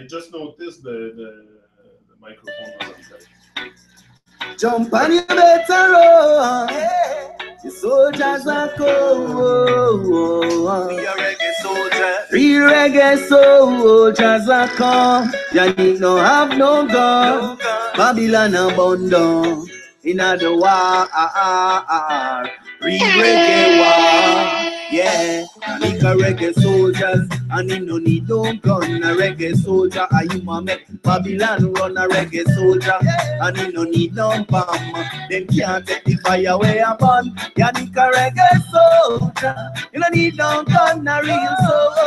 just noticed the microphone was upside. Jump on your better run. The soldiers are cold. We are reggae soldiers. Real reggae soldiers are come. You need no have no gun. Babylon abandon in the war. Real reggae war. Yeah, like a reggae soldiers, and he no need no gun. A reggae soldier, I you ma make Babylon run. A reggae soldier, and he no need no bomb. Them can't take the fire away upon. Yeah, like a reggae soldier, you no need no gun. A real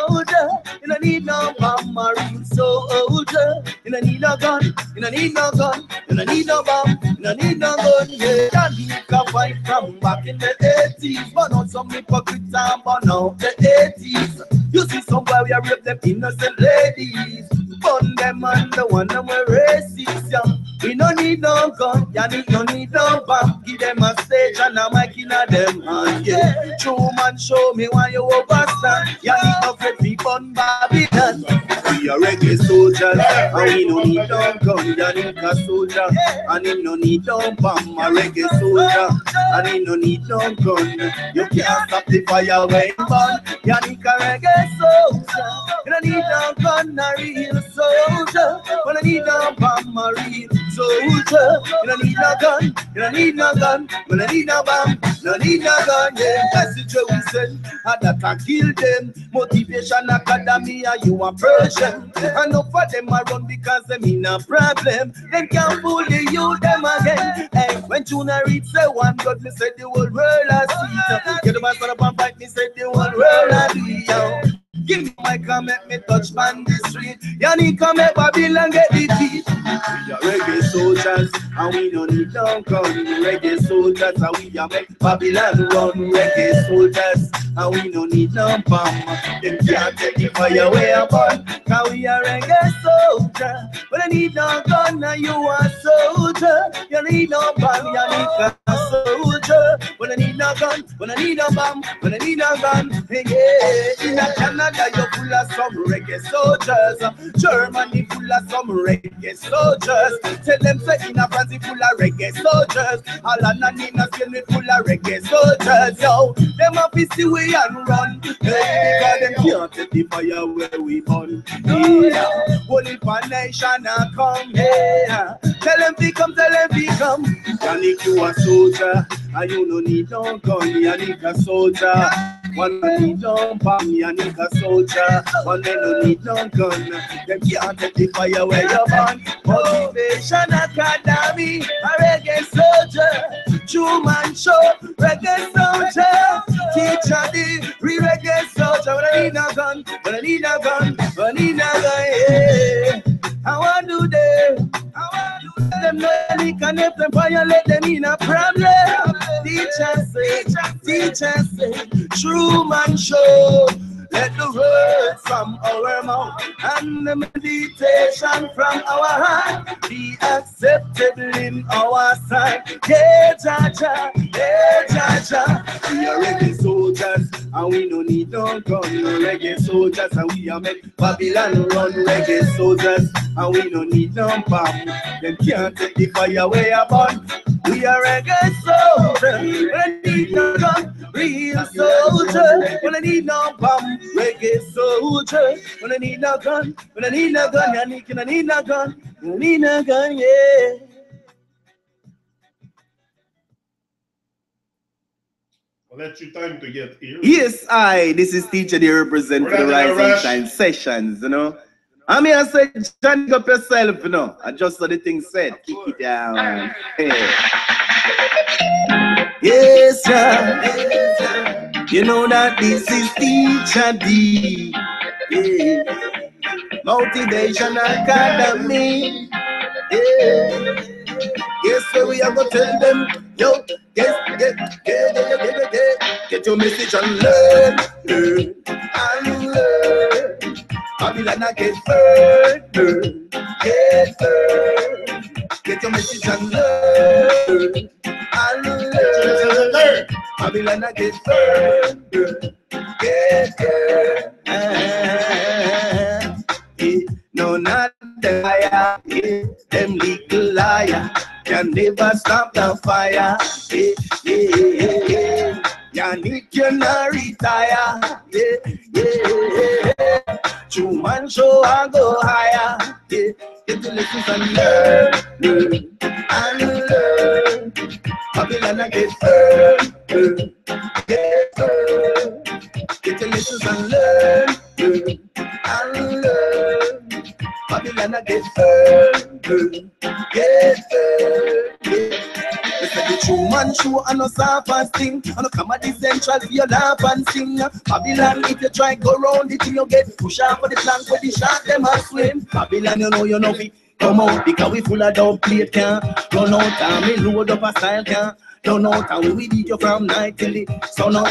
soldier, you no need no bomb. A real soldier, you no need no gun. You no need no gun. You no need no bomb. You no need no gun. Yeah, you can fight from back in the 80s, but not some hypocrites. But now the 80s, you see somewhere we are rape them innocent ladies, burn them and the one that were racist. Yeah. We no need no gun, yeah, no need no bomb. Give them a stage and a mic in a them hand. Yeah, true man, show me why you overstand. Yeah, need no afraid people on Babylon. We are reggae soldiers, and we no need no gun. Yeah, need a soldier, and he no need no bomb. A reggae soldier, and he no need no gun. You can't stop the fire when burn. Yeah, need a reggae soldier. You no need no gun, a real soldier. But I need no bomb, a real soldier. You don't need no gun, you don't need no gun. But I need no bomb, no need no gun. Yeah, message we send, and that can kill them. Motivation Academy, and you a Persian. And no for them I run because them in a problem. Them can't fool the youth them again. Hey, when Tuna read say one God, me said the whole world I see. Get the man stand up and fight, me said the whole world I see. Give me my car, make me touch man the street. Yanni come make Babylon get the teeth. We are reggae soldiers, and we don't need no gun. Reggae soldiers, and we are make Babylon run. Reggae soldiers, and we don't need no bomb. Them can't take the fire away upon. Cause we are reggae soldiers, but I need no gun, and you are soldier. You need no bomb, you need a soldier. But I need no gun, but I need no bomb, but I need no gun. Yeah, in Canada you're full of some reggae soldiers. Germany full of some reggae soldiers. Tell them say in a France full of reggae soldiers. Holland and in a Spain full of reggae soldiers. Yo, them up is the way and run. Because them can't take the fire where we burn. Yeah, only for nation and come. Yeah, tell them we come, tell them we come. Yannick you a soldier, and you no need no gun. Yannick a soldier. One man need no bomb, Yannick a soldier. One man no need no gun. Them can't take the fire where you're born. Motivation Academy, a reggae soldier. True man show, reggae soldier. Teacher the real reggae soldier. When I need no gun, when I need no gun, when I need no gun, yeah. I want to do them. I want to do them. No, they can help them violate them in a problem. Teacher say, true man show. Let the words from our mouth and the meditation from our heart be acceptable in our sight. Yeah, Jaja, yeah, Jaja. We are reggae soldiers, and we no need no gun. No reggae soldiers, and we are make Babylon run. Reggae soldiers, and we no need no bomb. Them can't take the fire away upon. We are reggae soldiers. We don't need no gun. Real soldier. We don't need no bomb. Reggae soldier. We don't need no gun. We don't need no gun. Yannick, you don't need no gun. You don't need no gun, yeah. I'll let you time to get here. Yes, this is teacher they represent for the RiseNShine sessions, you know. I'm here to say, Johnny up yourself, you know. I just saw the thing said. Kick it down. Hey. Yes, sir. You know that this is Teacher D. Yeah. Motivation Academy. Yeah. Yes, so we are gonna tell them, yo, get your message and learn. Babylon get further, get your message and learn. Babylon get further, no, not them little liar can never stop the fire. Yeah, yeah, yeah, yeah. Yannick, you not retire. Yeah, yeah, yeah. True man show I go higher. Yeah, get the lessons and learn and learn. Babylon I get learn, get learn. Get the lessons and learn and learn. Babylon I get learn, get learn. Yeah. The true man show and no soft thing. And no come at the central for your laugh and sing. Babylon, if you try go round it, you get push out for the plank where the shark them a swim. Babylon, you know we come out because we full of dub plate can. Run out and me load up a style can. Don't know how we beat you from night till the sun up.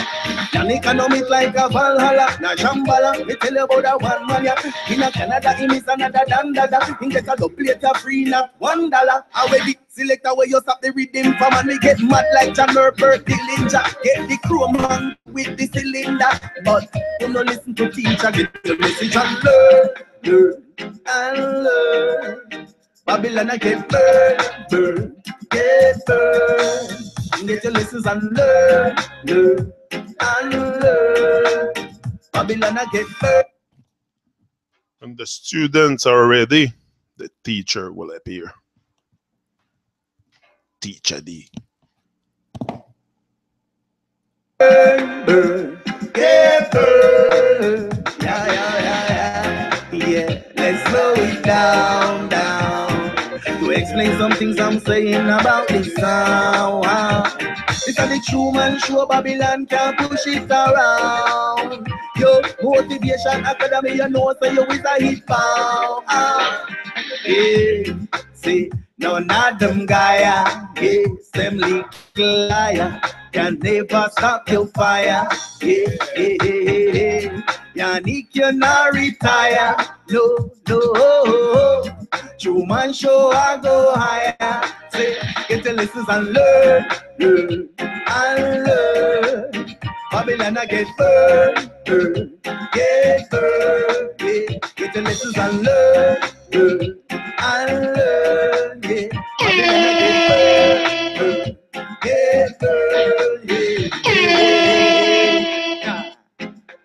An economic like a Valhalla, na Shambhala. Me tell you about that one man ya. In a Canada, him is another dandada. In get a double plate of free, not $1. I wear the selector where you stop the rhythm from and we get mad like John Herbert, the ninja. Get the crew man with the cylinder. But you no listen to teacher, get the message and learn and learn. Babylon I get burn, get burn. Get your lessons and learn and learn. Babylon I get burn. When the students are ready, the teacher will appear. Teacher D. Burn, get burn. Yeah, let's slow it down. To explain some things I'm saying about this sound. It's a the true man show, Babylon can't push it around. Yo, Motivation Academy, you know, so you is a hit bound. Yeah, see, no, not them guy, yeah, them little liar can never stop your fire. Yeah, yeah, yeah. Yannick, you not retire. No. True man show I go higher. Say, get the lessons and learn and learn. Babylon I get burn, get burn. Yeah. Get the lessons and learn and learn. Yeah. Babylon I get burn, yeah.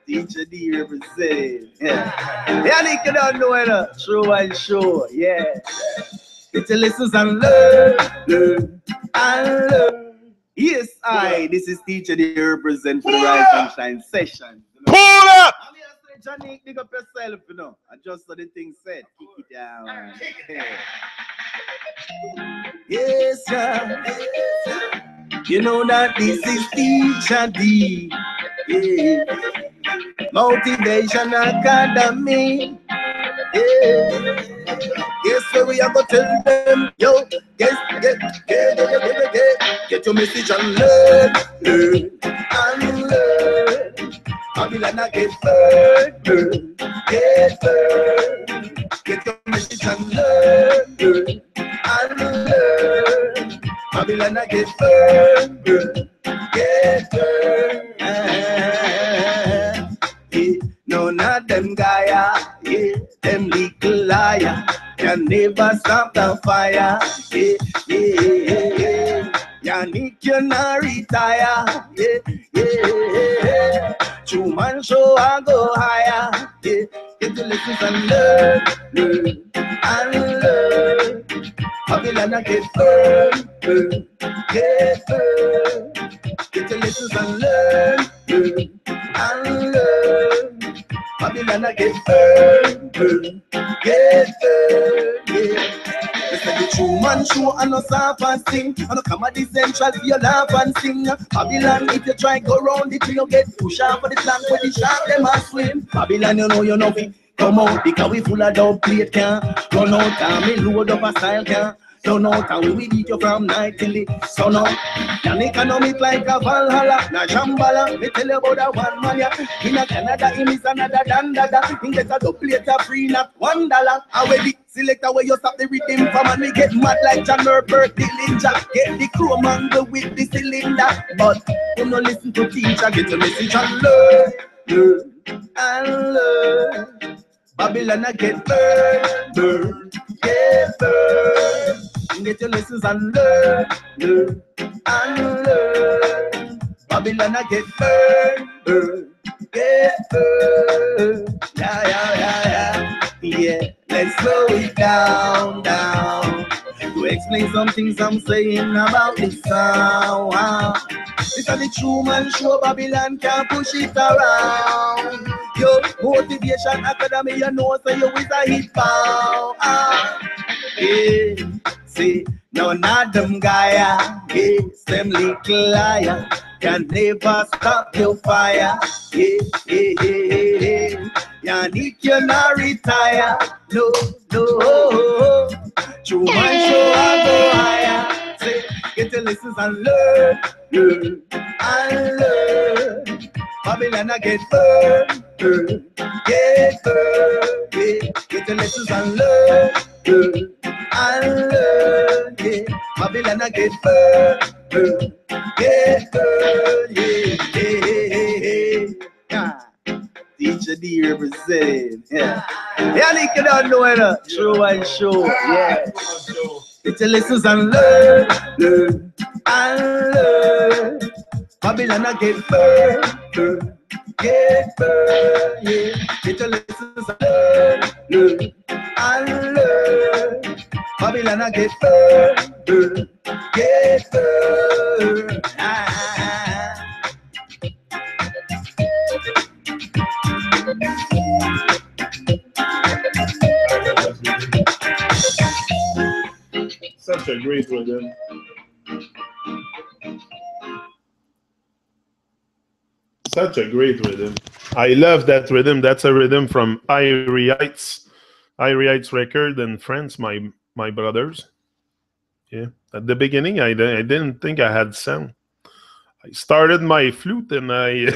Teacher D represent. Yeah. Yannick, you don't know it. True and sure. Yeah. Get your lessons and learn and learn. Yes, this is Teacher D represent for the RiseNShine session. Pull up! Yannick, dig up yourself, you know. I just saw the thing said. Kick it down. Yes, sir. You know that this is Teacher D. Yeah. Motivation Academy. Yeah. Yes, so we are going to tell them, yo, get your message and learn and learn. Babylon I get burn, get burn. Get your message and learn and learn. Babylon I get burn, get burn. No, not them guy, yeah, them little liar can never stop the fire. Yeah, yeah, yeah. Yannick, you not retire. Yeah, yeah. True man show I go higher. Yeah, get the lessons and learn and learn. Babylon I get burn, get burn. Get the lessons and learn and learn. Babylon I get burn, get burn, yeah. It's like the true man show and no soft thing. And no come at the central for your laugh and sing. Babylon, if you try go round it, you get push out for the plank where the shark them a swim. Babylon, you know we come out because we full of dub plate can. Run out and me load up a style can. Don't know how we beat you from night till the sun up. An economic like a Valhalla, na Shambhala. Me tell you about that one man ya. In a Canada, him is another dandada. In get a double plate of free, not $1. I wear the selector where you stop the rhythm from and we get mad like John Herbert, the ninja. Get the crew man with the cylinder. But you no listen to teacher, get the message and learn and learn. Babylon I get burn, get burned. Get your lessons and learn, learn, and learn. Babylon I get burned, burned, get burned. Yeah, yeah, yeah, yeah. Yeah, let's slow it down, down. To explain some things I'm saying about this sound. This is the Truman Show, Babylon can't push it around. Yo, Motivation Academy, you know, so you is a hit bound. Yeah, see, no, not them guy, yes, them little liar, can never stop your fire. Yeah, yeah, yeah, yeah. Yannick, you not retire. No, no. True man show I go higher. Say, get your lessons and learn, learn, and learn. Babylon I get burned, burned, get burned. Yeah. Get your lessons and learn, learn, and learn. Yeah. Babylon I get burned, burned, get burned. Yeah, yeah, yeah, yeah. Teacher D represent. Yeah. Yannick, you don't know it. True and show. Yeah. Get your lessons and learn, learn, and learn. Babylon I get burned, burned, get burned. Yeah. Get your lessons and learn, learn, and learn. Babylon I get burned, burned, get burned. Such a great rhythm. Such a great rhythm. I love that rhythm. That's a rhythm from Irie Heights record in France, my brothers. Yeah. At the beginning, I didn't think I had sound. I started my flute and I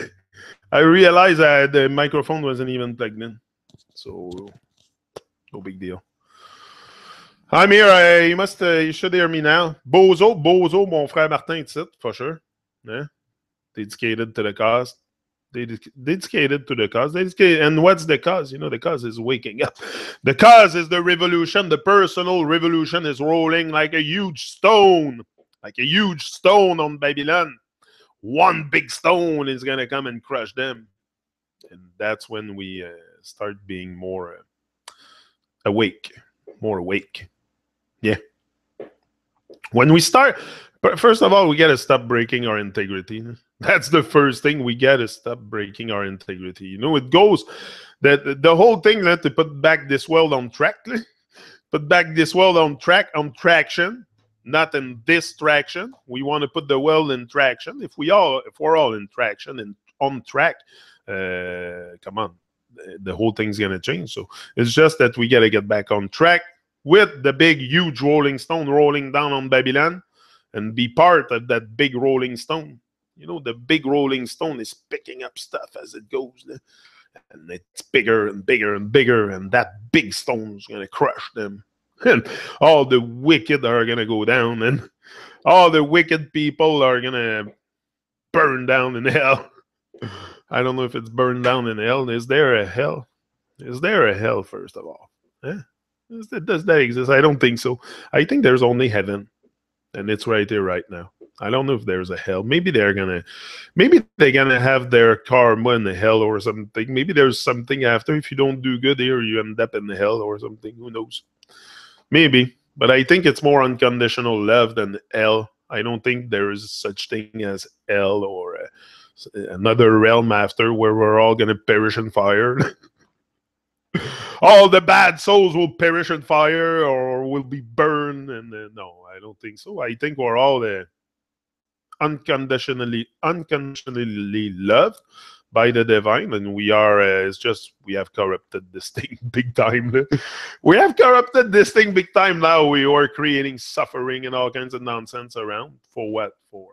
I realized the microphone wasn't even plugged in. So no big deal. I'm here. You should hear me now. Bozo, mon frère Martin, it's it, for sure. Yeah. Dedicated to the cause. Dedicated to the cause. And what's the cause? You know, the cause is waking up. The cause is the revolution. The personal revolution is rolling like a huge stone. Like a huge stone on Babylon. One big stone is going to come and crush them. And that's when we start being more awake. More awake. Yeah. When we start, first of all, we got to stop breaking our integrity. That's the first thing. We got to stop breaking our integrity. You know, it goes that the whole thing that to put back this world on track, put back this world on traction, not in distraction. We want to put the world in traction. If we're all in traction and on track, come on, the whole thing's gonna change. So it's just that we gotta get back on track with the big, huge rolling stone rolling down on Babylon and be part of that big rolling stone. You know, the big rolling stone is picking up stuff as it goes. And it's bigger and bigger and bigger, and that big stone's going to crush them. And all the wicked are going to go down, and all the wicked people are going to burn down in hell. I don't know if it's burned down in hell. Is there a hell? Is there a hell, first of all? Does that exist? I don't think so. I think there's only heaven, and it's right here, right now. I don't know if there's a hell. Maybe they're gonna have their karma in the hell or something. Maybe there's something after. If you don't do good here, you end up in the hell or something. Who knows? Maybe, but I think it's more unconditional love than hell. I don't think there is such thing as hell or another realm after where we're all gonna perish in fire. All the bad souls will perish in fire or will be burned. And no, I don't think so. I think we're all unconditionally loved by the divine, and we are. It's just we have corrupted this thing big time. We have corrupted this thing big time. Now we are creating suffering and all kinds of nonsense around. For what? For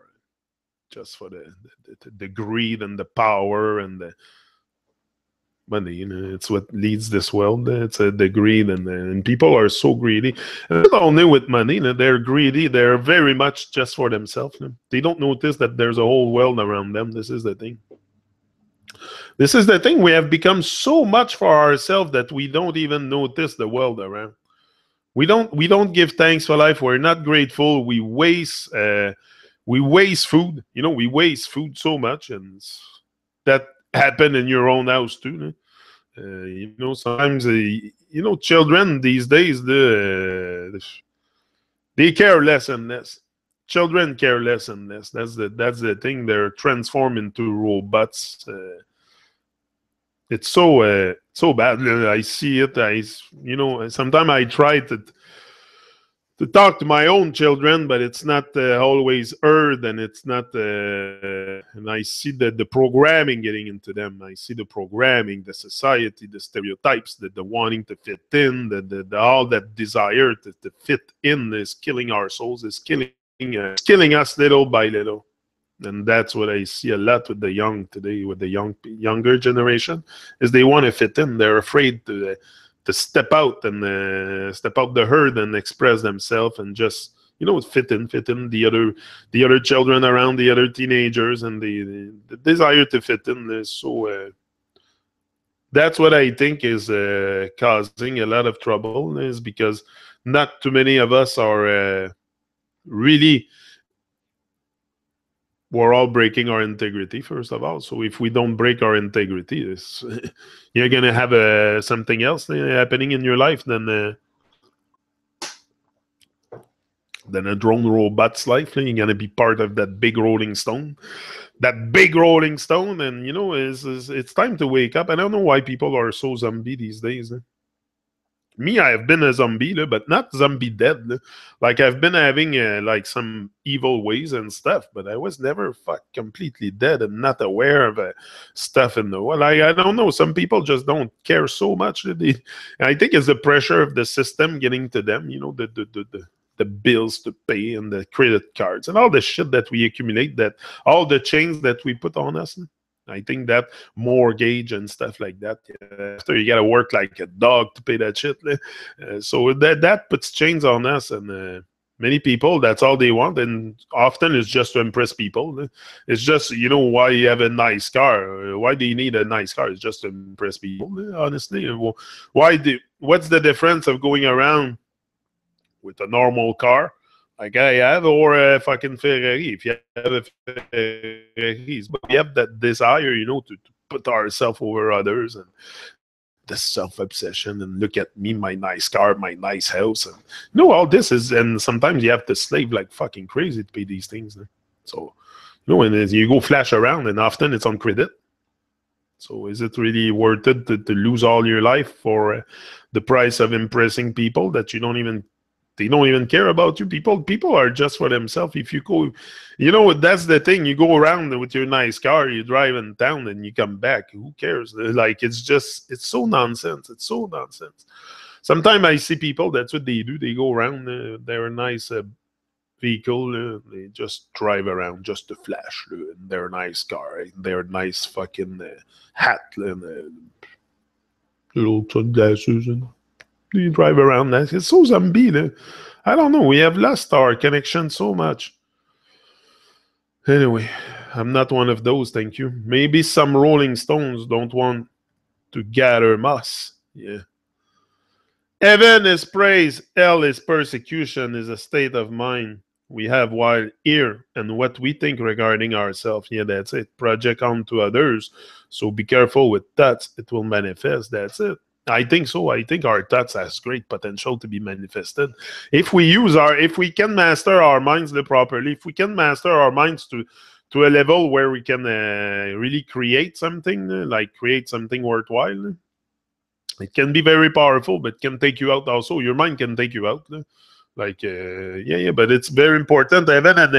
just for the greed and the power and the money. You know, it's what leads this world. It's the greed, and people are so greedy. And not only with money, they're greedy. They're very much just for themselves. They don't notice that there's a whole world around them. This is the thing. This is the thing. We have become so much for ourselves that we don't even notice the world around. we don't give thanks for life. We're not grateful. We waste food. We waste food so much, and that happen in your own house too. No? Sometimes children these days they care less and less. Children care less and less. That's the thing. They're transformed into robots. It's so bad. I see it. Sometimes I try to talk to my own children, but it's not always heard, and it's not. And I see the programming getting into them. I see the programming, the society, the stereotypes, the wanting to fit in, the all that desire to fit in is killing our souls, is killing us little by little. And that's what I see a lot with the young today, with the younger generation, is they want to fit in. They're afraid to step out and step out the herd and express themselves and just fit in the other children around, the other teenagers, and the desire to fit in is so. That's what I think is causing a lot of trouble, is because not too many of us are really. We're all breaking our integrity, first of all. So if we don't break our integrity, you're gonna have something else happening in your life than a drone robot's life. You're gonna be part of that big rolling stone, and it's time to wake up. I don't know why people are so zombie these days. Me, I have been a zombie, but not zombie dead. Like, I've been having like some evil ways and stuff, but I was never completely dead and not aware of stuff in the world. I don't know. Some people just don't care so much. I think it's the pressure of the system getting to them. The bills to pay and the credit cards and all the shit that we accumulate, that all the chains that we put on us. I think that mortgage and stuff like that. After you got to work like a dog to pay that shit. So that puts chains on us, and many people, that's all they want, and often it's just to impress people. It's just why you have a nice car. Why do you need a nice car? It's just to impress people. Honestly, what's the difference of going around with a normal car like I have, or a fucking Ferrari? If you have a Ferrari, but we have that desire, to put ourselves over others, and the self-obsession, and look at me, my nice car, my nice house, and all this is, and sometimes you have to slave like fucking crazy to pay these things. So, and you go flash around, and often it's on credit. So is it really worth it to lose all your life for the price of impressing people that they don't even care about you? People are just for themselves. If you go, that's the thing. You go around with your nice car, you drive in town, and you come back. Who cares? Like, it's so nonsense. It's so nonsense. Sometimes I see people, that's what they do. They go around their nice vehicle. They just drive around just to flash in their nice car, their nice fucking hat, and little sunglasses, and you drive around that. It's so zombie. I don't know. We have lost our connection so much. Anyway, I'm not one of those, thank you. Maybe some Rolling Stones don't want to gather moss. Yeah. Heaven is praise, hell is persecution, is a state of mind we have while here, and what we think regarding ourselves. Yeah, that's it. Project onto others. So be careful with thoughts. It will manifest. That's it. I think so. I think our thoughts has great potential to be manifested if we can master our minds properly. If we can master our minds to a level where we can really create something, create something worthwhile. It can be very powerful, but can take you out also. Your mind can take you out. But it's very important. Heaven and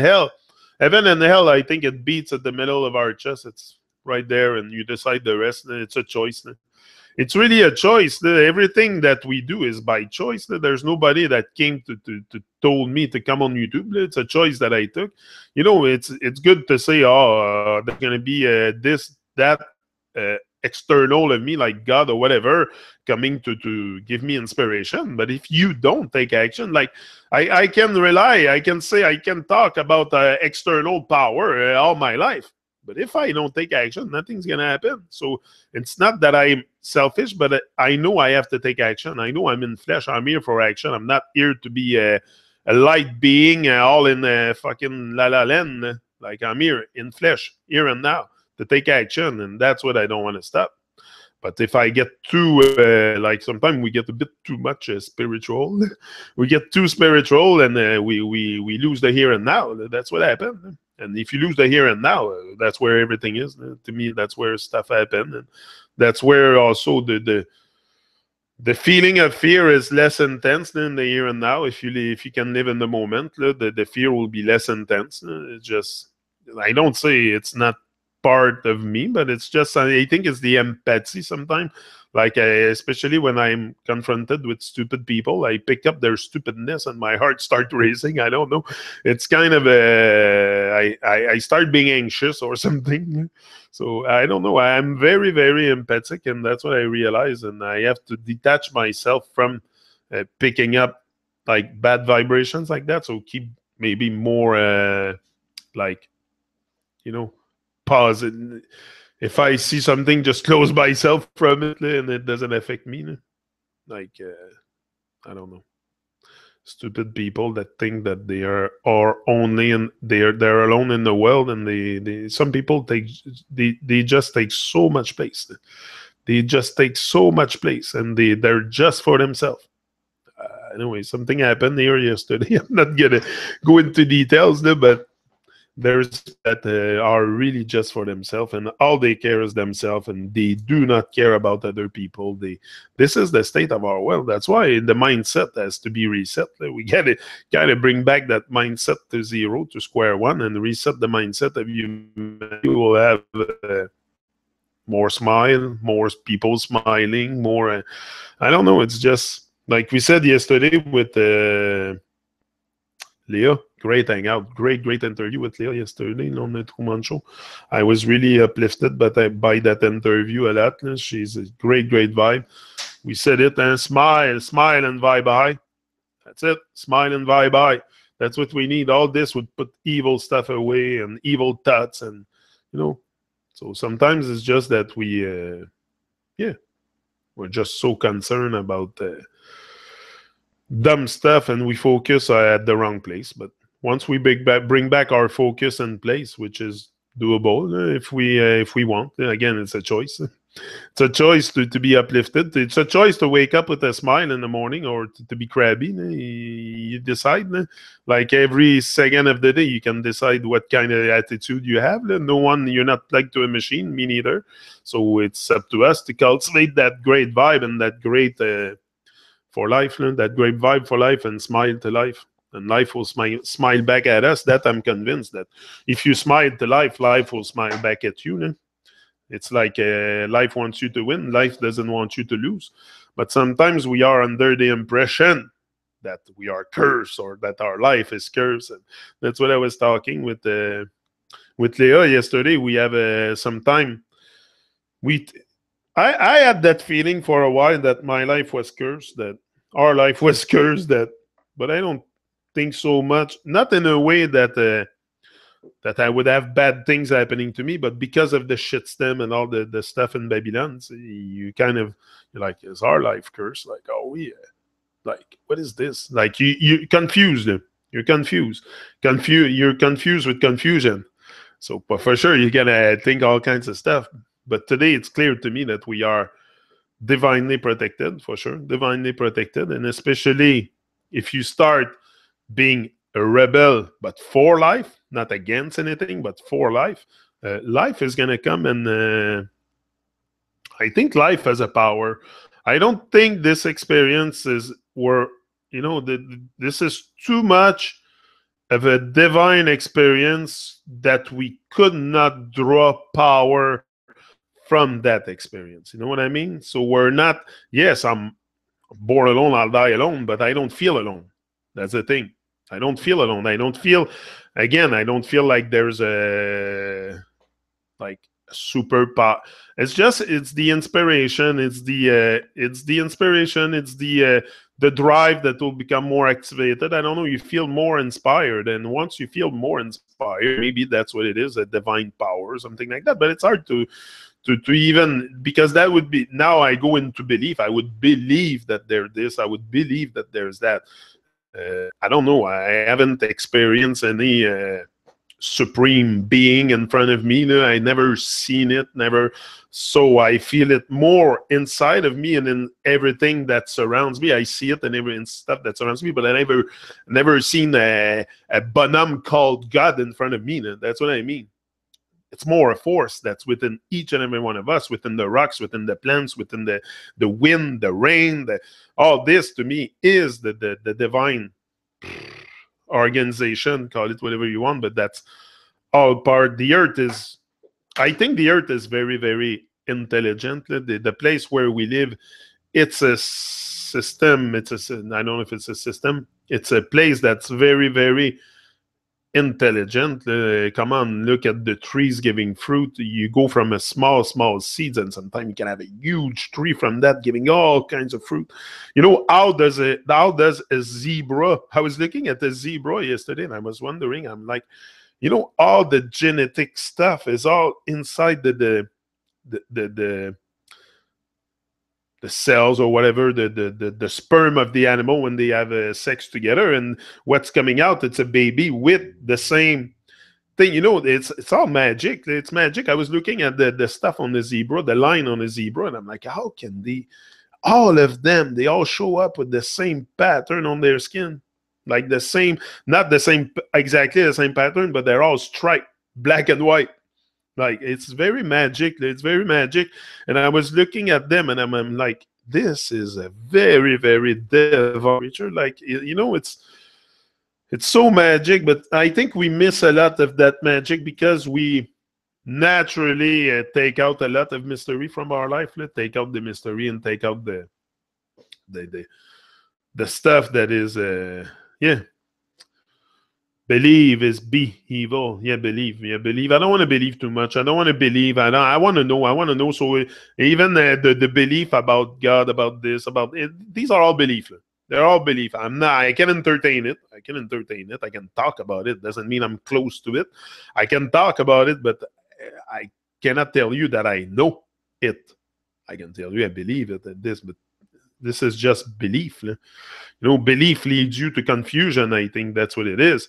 hell, I think it beats at the middle of our chest. It's right there, and you decide the rest. It's a choice. It's really a choice. Everything that we do is by choice. There's nobody that came to told me to come on YouTube. It's a choice that I took. It's good to say, there's going to be this, that, external of me, like God or whatever, coming to give me inspiration. But if you don't take action, like I can say, I can talk about external power all my life. But if I don't take action, nothing's going to happen. So it's not that I'm selfish, but I know I have to take action. I know I'm in flesh. I'm here for action. I'm not here to be a light being all in fucking la la land. Like I'm here in flesh, here and now, to take action, and that's what I don't want to stop. But if I get too, like sometimes we get a bit too much spiritual, we get too spiritual, and we lose the here and now. That's what happened. And if you lose the here and now, that's where everything is. To me, that's where stuff happens, and that's where also the feeling of fear is less intense than the here and now. If you can live in the moment, the fear will be less intense. It's just, I don't say it's not part of me, but it's just, I think it's the empathy sometimes. Like especially when I'm confronted with stupid people, I pick up their stupidness and my heart starts racing. I don't know. It's kind of I start being anxious or something. So I don't know. I'm very, very empathic, and that's what I realize. And I have to detach myself from picking up like bad vibrations like that. So keep maybe more like, you know, positive. If I see something, just close myself from it, and it doesn't affect me. Like I don't know. Stupid people that think that are only and they're alone in the world, and they some people they just take so much space. They just take so much place, and they're just for themselves. Anyway, something happened here yesterday. I'm not gonna go into details, but there's people that are really just for themselves, and all they care is themselves, and they do not care about other people. This is the state of our world. That's why the mindset has to be reset. We gotta bring back that mindset to zero, to square one, and reset the mindset of humanity. We will have more smile, more people smiling, more. I don't know. It's just like we said yesterday with Leah. Great hangout, great interview with Leah yesterday on the Truman Show. I was really uplifted by that interview a lot. She's a great vibe. We said it, and smile and vibe high. That's it. Smile and vibe high. That's what we need. All this would put evil stuff away and evil thoughts, and So sometimes it's just that we're just so concerned about dumb stuff, and we focus at the wrong place. But once we bring back our focus in place, which is doable if we want. Again, it's a choice. It's a choice to be uplifted. It's a choice to wake up with a smile in the morning or to be crabby. You decide. Like every second of the day, you can decide what kind of attitude you have. No one, you're not plugged to a machine, me neither. So it's up to us to cultivate that great vibe and that great for life, that great vibe for life, and smile to life. And life will smile back at us. That I'm convinced that if you smile to life, life will smile back at you. It's like life wants you to win. Life doesn't want you to lose. But sometimes we are under the impression that we are cursed or that our life is cursed. And that's what I was talking with Leah yesterday. We have some time. I had that feeling for a while that my life was cursed, that our life was cursed, but I don't think so much. Not in a way that I would have bad things happening to me, but because of the shit stem and all the stuff in Babylon, so you're like, is our life cursed? Like, oh yeah, like what is this? Like you're confused. You're confused. You're confused with confusion. So, but for sure, you're gonna think all kinds of stuff. But today, it's clear to me that we are divinely protected, for sure, divinely protected, and especially if you start being a rebel, but for life, not against anything, but for life. Life is going to come, and I think life has a power. I don't think this experience this is too much of a divine experience that we could not draw power from that experience. You know what I mean? So we're not, yes, I'm born alone, I'll die alone, but I don't feel alone. That's the thing. I don't feel alone. I don't feel like there's a super power. It's the inspiration. It's the inspiration. It's the drive that will become more activated. I don't know. You feel more inspired, and once you feel more inspired, maybe that's what it is, a divine power or something like that. But it's hard to to even, because that would be, now I go into belief. I would believe that there's this. I would believe that there's that. I don't know. I haven't experienced any supreme being in front of me. I never seen it, never. So I feel it more inside of me and in everything that surrounds me. I see it in stuff that surrounds me, but I never seen a bonhomme called God in front of me. That's what I mean. It's more a force that's within each and every one of us, within the rocks, within the plants, within the wind, the rain. All this to me is the divine organization, call it whatever you want, but that's all part. The earth is, I think the earth is very, very intelligent. The place where we live, it's a system. I don't know if it's a system. It's a place that's very, very intelligent. Come on, look at the trees giving fruit. You go from a small seeds, and sometimes you can have a huge tree from that giving all kinds of fruit. You know, how does a zebra? I was looking at the zebra yesterday, and I was wondering. I'm like, you know, all the genetic stuff is all inside the cells or whatever, the sperm of the animal when they have sex together, and what's coming out, it's a baby with the same thing. You know, it's all magic. It's magic. I was looking at the stuff on the zebra, the line on the zebra, and I'm like, how can all of them, they all show up with the same pattern on their skin, like the same, not the same, exactly the same pattern, but they're all striped, black and white. Like, it's very magic. It's very magic. And I was looking at them, and I'm like, this is a very, very divine creature. Like, you know, it's so magic, but I think we miss a lot of that magic because we naturally take out a lot of mystery from our life. Let's take out the mystery and take out the stuff that is, yeah. Believe is be evil. Yeah, believe. Yeah, believe. I don't want to believe too much. I don't want to believe. I want to know. I want to know. So even the belief about God, about this, about it, these are all belief. They're all belief. I can entertain it. I can entertain it. I can talk about it. Doesn't mean I'm close to it. I can talk about it, but I cannot tell you that I know it. I can tell you I believe it at this, but this is just belief. You know, belief leads you to confusion. I think that's what it is.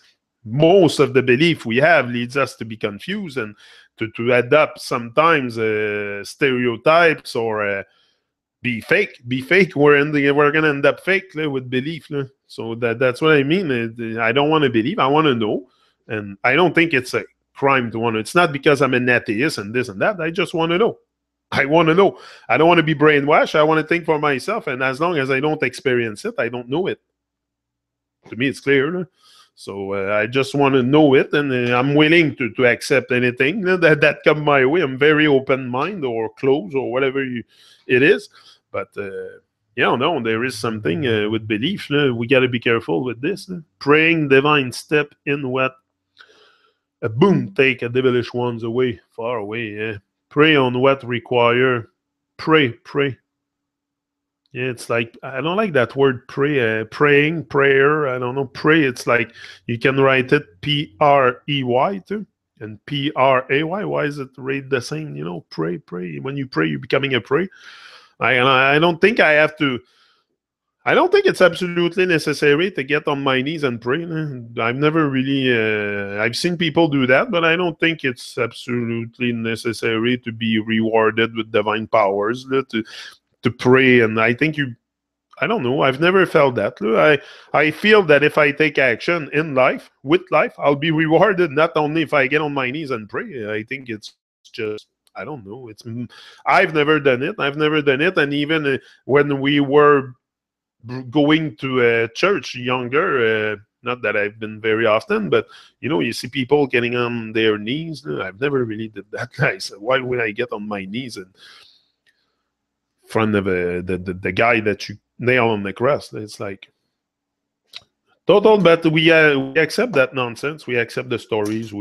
Most of the belief we have leads us to be confused and to adopt sometimes stereotypes or be fake. We're going to end up fake with belief. So that's what I mean. I don't want to believe. I want to know. And I don't think it's a crime to want to. It's not because I'm an atheist and this and that. I just want to know. I want to know. I don't want to be brainwashed. I want to think for myself. And as long as I don't experience it, I don't know it. To me, it's clear. So I just want to know it, and I'm willing to accept anything that come my way. I'm very open-minded or closed or whatever it is. But, no, there is something with belief. We got to be careful with this. Praying divine step in what? Boom, take a devilish ones away, far away. Pray on what require. Pray. Yeah, it's like, I don't like that word pray, praying, prayer. I don't know, pray. It's like you can write it P-R-E-Y too, and P-R-A-Y. Why is it read the same? You know, pray. When you pray, you're becoming a prey. I don't think I have to. I don't think it's absolutely necessary to get on my knees and pray. I've never really. I've seen people do that, but I don't think it's absolutely necessary to be rewarded with divine powers to pray. And I think I don't know, I've never felt that. I feel that if I take action in life, with life, I'll be rewarded, not only if I get on my knees and pray. I think it's just, I don't know. I've never done it. And even when we were going to church younger, not that I've been very often, but you see people getting on their knees. I've never really did that. I said, why would I get on my knees and front of the guy that you nail on the cross? It's like total, but we accept that nonsense. We accept the stories.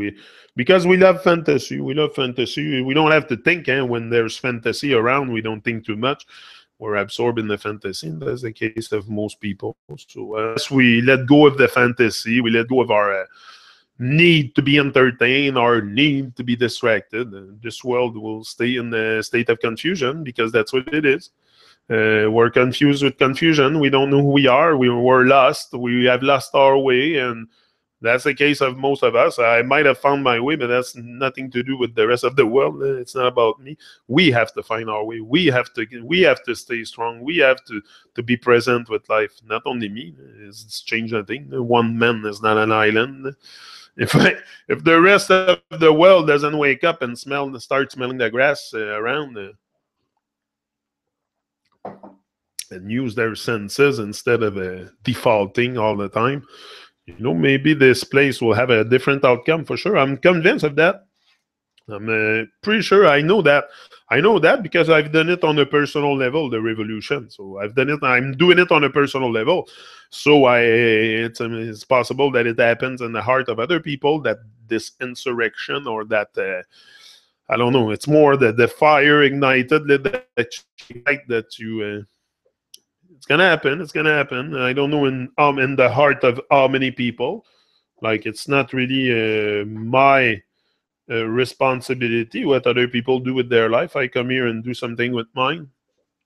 Because we love fantasy. We don't have to think. When there's fantasy around, we don't think too much. We're absorbed in the fantasy, and that's the case of most people. So as we let go of the fantasy, we let go of our need to be entertained or need to be distracted. This world will stay in a state of confusion because that's what it is. We're confused with confusion. We don't know who we are. We're lost. We have lost our way, and that's the case of most of us. I might have found my way, but that's nothing to do with the rest of the world. It's not about me. We have to find our way. We have to stay strong. We have to be present with life. Not only me. It's changed nothing. One man is not an island. If the rest of the world doesn't wake up and start smelling the grass around, and use their senses instead of defaulting all the time, maybe this place will have a different outcome for sure. I'm convinced of that. I'm pretty sure I know that. I know that because I've done it on a personal level, the revolution. So I've done it. I'm doing it on a personal level. So it's possible that it happens in the heart of other people, that this insurrection or that, I don't know, it's more the fire ignited, that you... it's gonna happen. It's gonna happen. I don't know in the heart of how many people. Like, it's not really my responsibility what other people do with their life. I come here and do something with mine.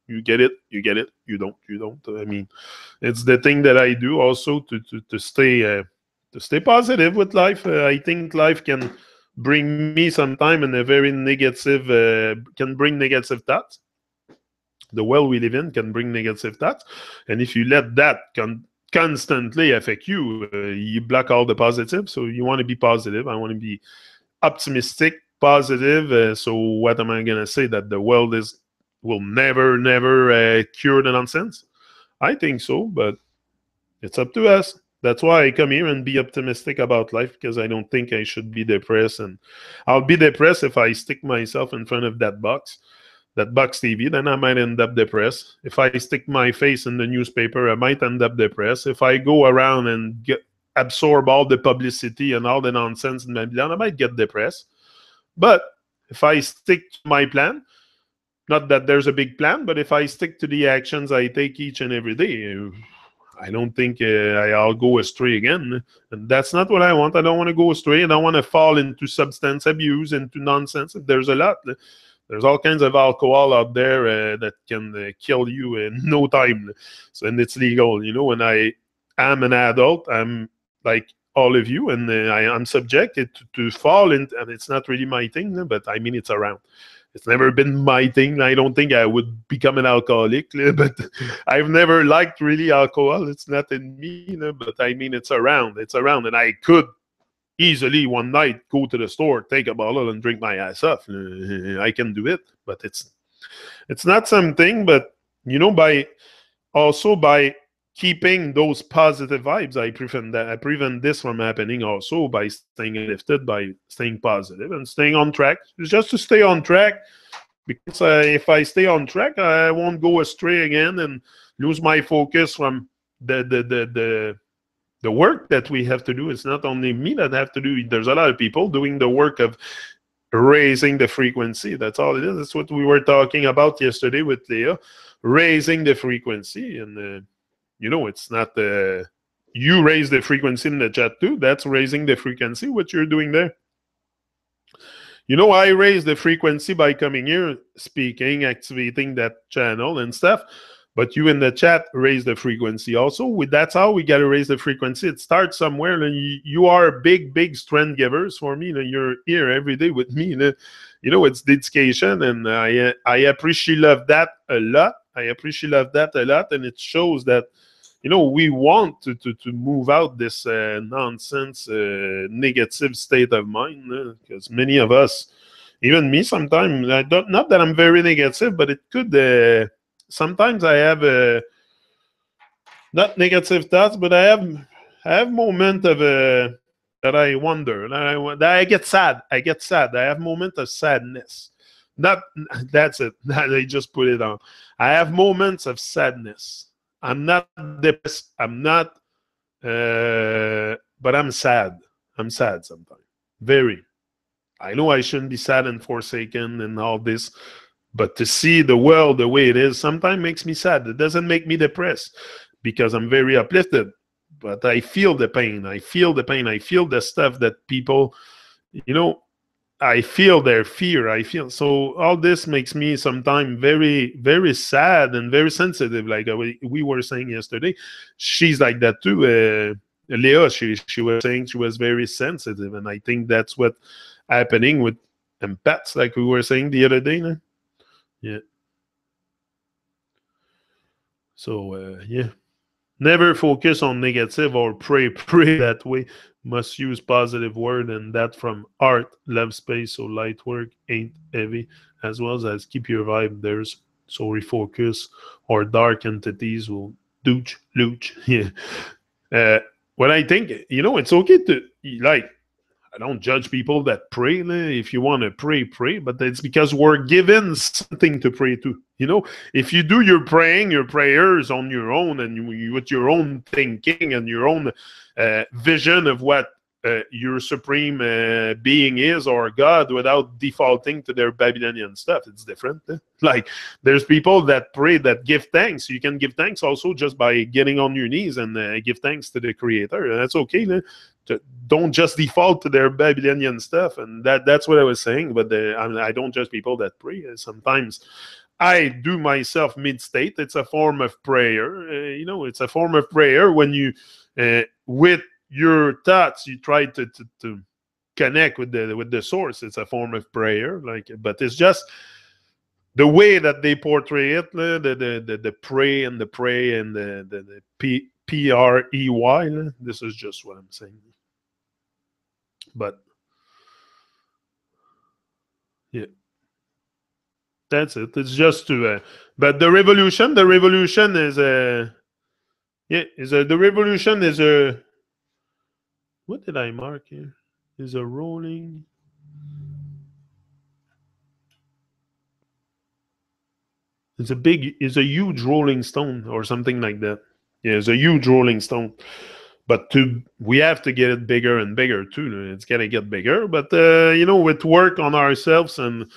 You get it. You get it. You don't. You don't. I mean, it's the thing that I do also to stay positive with life. I think life can bring me sometime in a very negative. Can bring negative thoughts. The world we live in can bring negative thoughts, and if you let that constantly affect you, you block all the positive. So you want to be positive. I want to be optimistic, positive. So what am I gonna say? That the world will never cure the nonsense? I think so, but it's up to us. That's why I come here and be optimistic about life, because I don't think I should be depressed, and I'll be depressed if I stick myself in front of that box TV, then I might end up depressed. If I stick my face in the newspaper, I might end up depressed. If I go around and absorb all the publicity and all the nonsense in my plan, I might get depressed. But if I stick to my plan, not that there's a big plan, but if I stick to the actions I take each and every day, I don't think I'll go astray again. And that's not what I want. I don't want to go astray. I don't want to fall into substance abuse, into nonsense. There's a lot. There's all kinds of alcohol out there that can kill you in no time. So, and it's legal. When I am an adult, I'm like all of you, and I'm subjected to fall into, and it's not really my thing, but I mean, it's around. It's never been my thing. I don't think I would become an alcoholic, but I've never liked really alcohol. It's not in me, but I mean, it's around. It's around, and I could easily one night go to the store, take a bottle, and drink my ass off. I can do it, but it's not something. But by keeping those positive vibes, I prevent this from happening. Also by staying lifted, by staying positive and staying on track. It's just to stay on track, because if I stay on track, I won't go astray again and lose my focus from the work that we have to do. It's not only me that have to do. There's a lot of people doing the work of raising the frequency. That's all it is. That's what we were talking about yesterday with Leah, raising the frequency. And it's not you raise the frequency in the chat too. That's raising the frequency, what you're doing there. I raise the frequency by coming here, speaking, activating that channel and stuff. But you in the chat raise the frequency also. That's how we got to raise the frequency. It starts somewhere. And you are big strength givers for me. You're here every day with me. It's dedication, and I appreciate that a lot. And it shows that we want to move out this nonsense, negative state of mind. Because many of us, even me, sometimes not that I'm very negative, but it could. Sometimes I have not negative thoughts, but I have moments of that I wonder, that I get sad. I have moments of sadness. That's it. I just put it on. I have moments of sadness. I'm not depressed. I'm not, but I'm sad. I'm sad sometimes. Very. I know I shouldn't be sad and forsaken and all this. But to see the world the way it is sometimes makes me sad. It doesn't make me depressed, because I'm very uplifted. but I feel the pain. I feel the pain. I feel the stuff that people, I feel their fear. I feel so. All this makes me sometimes very, very sad and very sensitive. Like we were saying yesterday, she's like that too. Leah, she was saying she was very sensitive, and I think that's what happening with empaths, like we were saying the other day. No? Yeah. So yeah. Never focus on negative or pray that way. Must use positive word, and that from art. Love space, so light work ain't heavy, as well as keep your vibe. There's so refocus or dark entities will dooch looch. Yeah. What I think, it's okay to like I don't judge people that pray. If you want to pray, pray. But it's because we're given something to pray to. If you do your praying, your prayers on your own, and with your own thinking and your own vision of what your supreme being is or God, without defaulting to their Babylonian stuff, it's different. Like there's people that pray, that give thanks. You can give thanks also just by getting on your knees and give thanks to the Creator. That's okay. Don't just default to their Babylonian stuff, and that's what I was saying. But I don't judge people that pray. Sometimes I do myself mid-state. It's a form of prayer. It's a form of prayer when you, with your thoughts, you try to connect with the source. It's a form of prayer. But it's just the way that they portray it. The pray and the pray and the PREY. This is just what I'm saying. But yeah. That's it. It's just to, but the revolution is a, the revolution is a, what did I mark here? Is a rolling. It's a huge rolling stone or something like that. Yeah, it's a huge rolling stone. But we have to get it bigger and bigger too. It's gonna get bigger. But with work on ourselves and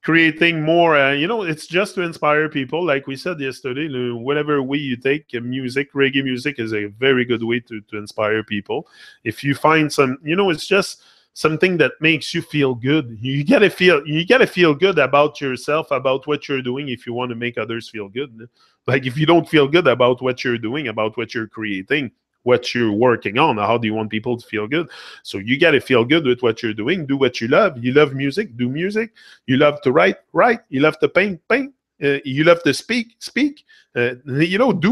creating more, it's just to inspire people. Like we said yesterday, whatever way you take music, reggae music is a very good way to inspire people. If you find some, it's just something that makes you feel good. You gotta feel good about yourself, about what you're doing, if you want to make others feel good. Like if you don't feel good about what you're doing, about what you're creating, what you're working on, how do you want people to feel good? So you got to feel good with what you're doing. Do what you love. You love music, do music. You love to write. You love to paint. You love to speak. Do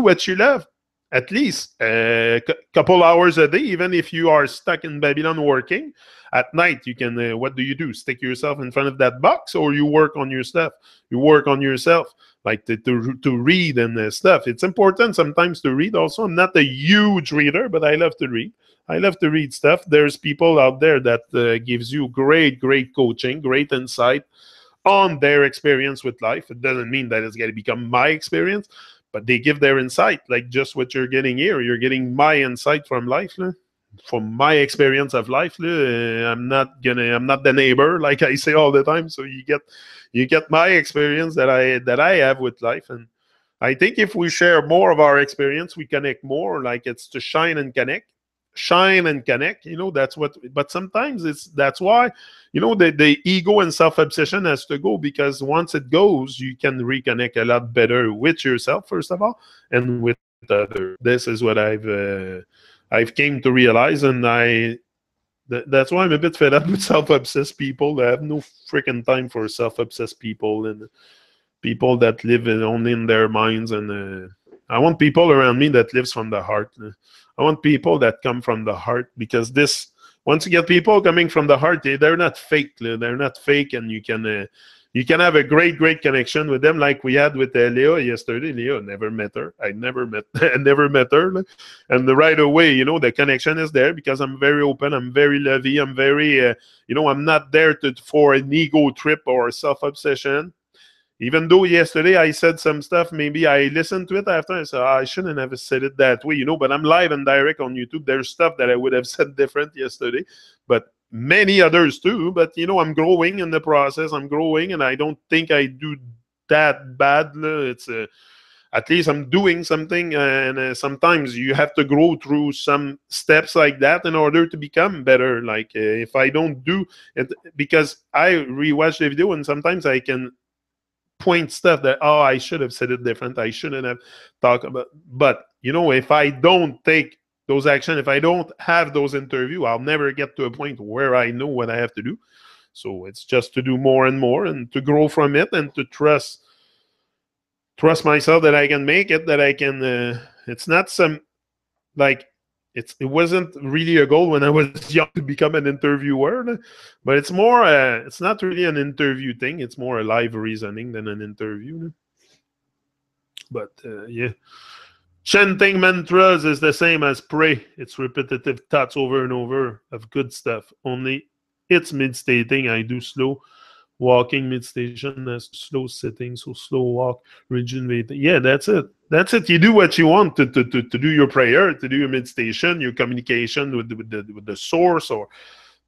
what you love. At least a couple hours a day, even if you are stuck in Babylon working. At night, you can, what do? Stick yourself in front of that box, or you work on your stuff. You work on yourself, like to read and stuff. It's important sometimes to read also. I'm not a huge reader, but I love to read. I love to read stuff. There's people out there that gives you great coaching, great insight on their experience with life. It doesn't mean that it's going to become my experience, but they give their insight, like just what you're getting here. You're getting my insight from life, from my experience of life. I'm not the neighbor, like I say all the time. So you get my experience that I have with life. And I think if we share more of our experience, we connect more. Like it's to shine and connect. That's what. But sometimes that's why the ego and self-obsession has to go, because once it goes, you can reconnect a lot better with yourself, first of all, and with others. This is what I've came to realize, and that's why I'm a bit fed up with self-obsessed people. I have no freaking time for self-obsessed people and people that live only in their minds. And I want people around me that lives from the heart. I want people that come from the heart, because once you get people coming from the heart, they're not fake. They're not fake, and you can have a great connection with them, like we had with Leah yesterday. Leah, never met her. I never met her. And right away, the connection is there, because I'm very open. I'm very lovey. I'm very, I'm not there for an ego trip or self-obsession. Even though yesterday I said some stuff, maybe I listened to it after. I said, I shouldn't have said it that way, but I'm live and direct on YouTube. There's stuff that I would have said different yesterday, but many others too. But, I'm growing in the process. I'm growing, and I don't think I do that bad. at least I'm doing something. And sometimes you have to grow through some steps like that in order to become better. Like if I don't do it, because I rewatch the video and sometimes I can point stuff that, oh, I should have said it different, I shouldn't have talked about. But if I don't take those action, if I don't have those interview, I'll never get to a point where I know what I have to do. So it's just to do more and more and to grow from it and to trust myself that I can make it, that I can it's not some like it wasn't really a goal when I was young to become an interviewer, but it's not really an interview thing. It's more a live reasoning than an interview. But yeah, chanting mantras is the same as pray. It's repetitive thoughts over and over of good stuff. Only it's meditating. I do slow walking meditation, slow sitting, so slow walk, rejuvenating. Yeah, that's it. That's it. You do what you want to do your prayer, to do your meditation, your communication with the source. Or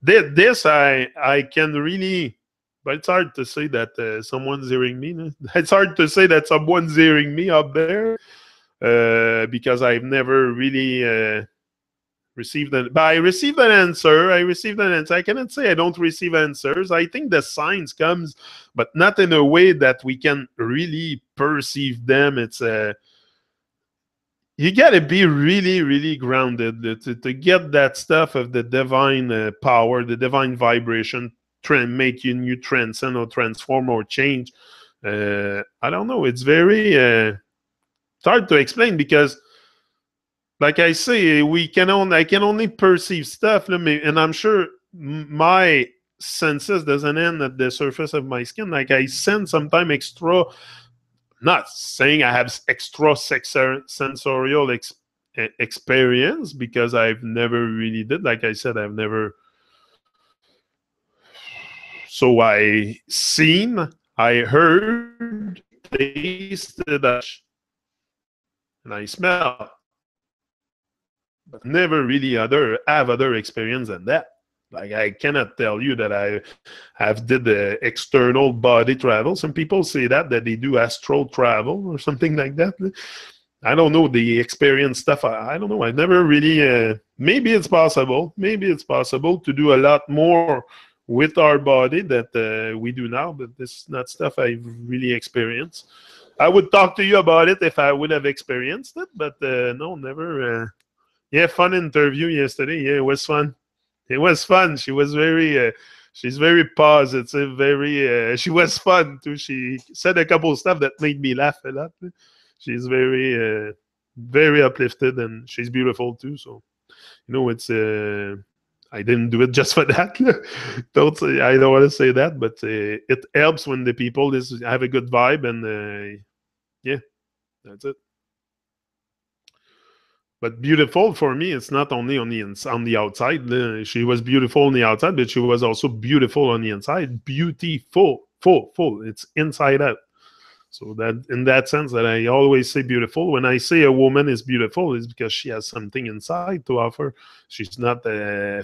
this, I can really, but it's hard to say that someone's hearing me. No? It's hard to say that someone's hearing me up there because I've never really but I received an answer. I cannot say I don't receive answers. I think the signs comes, but not in a way that we can really perceive them. It's you got to be really, really grounded to get that stuff of the divine power, the divine vibration, make you transcend or transform or change. I don't know. It's very it's hard to explain because like I say, I can only perceive stuff, and I'm sure my senses doesn't end at the surface of my skin. Like I sense sometimes extra. Not saying I have extra sensorial experience because I've never really did. Like I said, I've never. So I seen, I heard, tasted, and I smell. But never really have other experience than that. Like I cannot tell you that I have did the external body travel. Some people say that they do astral travel or something like that. I don't know the experience stuff. I don't know. I never really. Maybe it's possible. Maybe it's possible to do a lot more with our body that we do now. But this is not stuff I've really experienced. I would talk to you about it if I would have experienced it, but no, never. Yeah, fun interview yesterday. Yeah, it was fun. It was fun. She was she's very positive. She was fun too. She said a couple of stuff that made me laugh a lot. She's very uplifted, and she's beautiful too. So, it's. I didn't do it just for that. I don't want to say that, but it helps when the people have a good vibe, and yeah, that's it. But beautiful for me, it's not only on the outside. She was beautiful on the outside, but she was also beautiful on the inside. Beautiful, full. It's inside out. So that in that sense, that I always say beautiful. When I say a woman is beautiful, it's because she has something inside to offer. She's not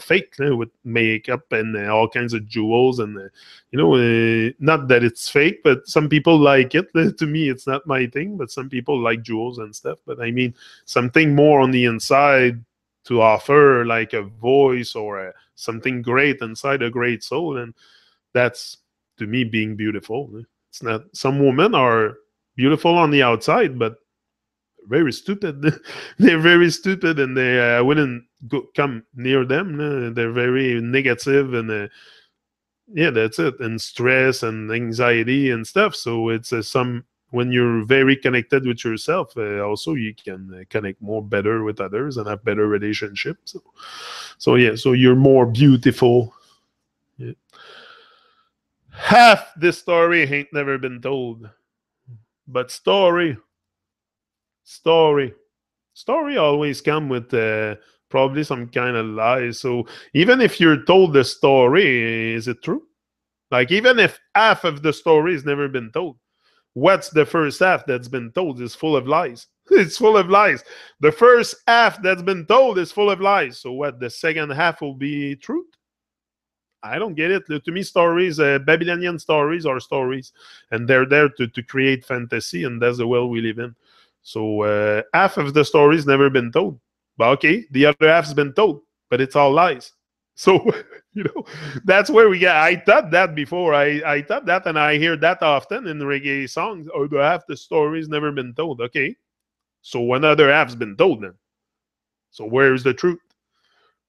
fake with makeup and all kinds of jewels and not that it's fake, but some people like it. To me, it's not my thing, but some people like jewels and stuff. But I mean, something more on the inside to offer, like a voice or something great inside a great soul, and that's to me being beautiful. It's not. Some women are beautiful on the outside, but very stupid. They're very stupid, and I wouldn't come near them. They're very negative, and yeah, that's it. And stress and anxiety and stuff. So it's when you're very connected with yourself, also you can connect more better with others and have better relationships. So yeah, so you're more beautiful. Yeah. Half this story ain't never been told. But story always come with probably some kind of lies. So even if you're told the story, is it true? Like even if half of the story has never been told, what's the first half that's been told is full of lies. It's full of lies. The first half that's been told is full of lies. So what? The second half will be truth? I don't get it. To me, stories, Babylonian stories are stories, and they're there to create fantasy, and that's the world we live in. So half of the story's never been told. But okay, the other half's been told, but it's all lies. So that's where we get. I thought that before. I thought that, and I hear that often in reggae songs. Oh, the half the story's never been told. Okay, so one other half's been told then. So where's the truth?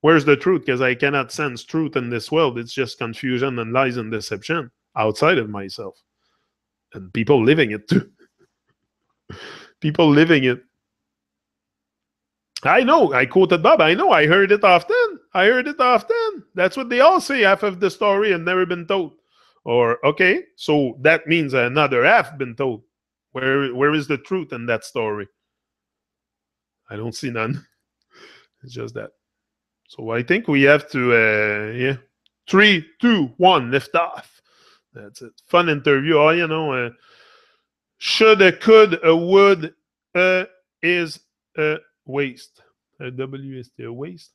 Where's the truth? Because I cannot sense truth in this world. It's just confusion and lies and deception outside of myself, and people living it too. People living it. I know. I quoted Bob. I know. I heard it often. I heard it often. That's what they all say. Half of the story had never been told. Or okay, so that means another half been told. Where is the truth in that story? I don't see none. It's just that. So I think we have to yeah. 3, 2, 1, lift off. That's it. Fun interview. Oh, shoulda, could, a would, is a waste. A W is the waste.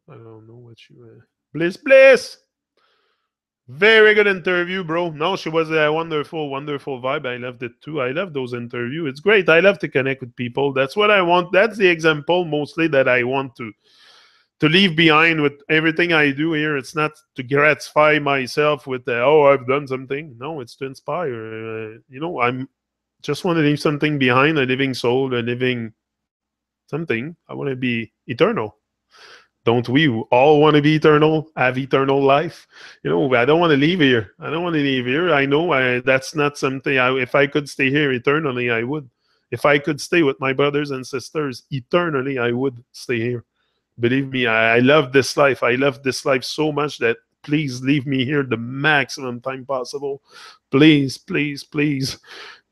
I don't know what you. Bliss, bliss. Very good interview, bro. No, she was a wonderful, wonderful vibe. I loved it too. I love those interviews. It's great. I love to connect with people. That's what I want. That's the example mostly that I want to leave behind with everything I do here. It's not to gratify myself with oh, I've done something. No, it's to inspire. I'm just want to leave something behind, a living soul, a living something. I want to be eternal. Don't we all want to be eternal, have eternal life? I don't want to leave here. I don't want to leave here. I know that's not something. If I could stay here eternally, I would. If I could stay with my brothers and sisters eternally, I would stay here. Believe me, I love this life. I love this life so much that please leave me here the maximum time possible. Please, please, please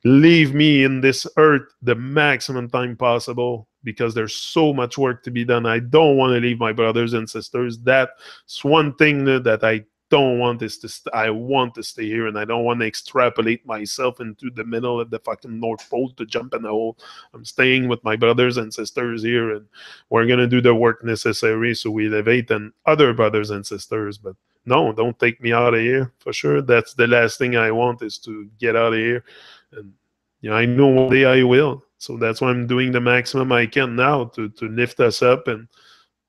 leave me in this earth the maximum time possible because there's so much work to be done. I don't want to leave my brothers and sisters. That's one thing that I don't want is I want to stay here, and I don't want to extrapolate myself into the middle of the fucking North Pole to jump in the hole. I'm staying with my brothers and sisters here, and we're gonna do the work necessary so we elevate and other brothers and sisters. But no, don't take me out of here for sure. That's the last thing I want is to get out of here. And I know one day I will. So that's why I'm doing the maximum I can now to lift us up and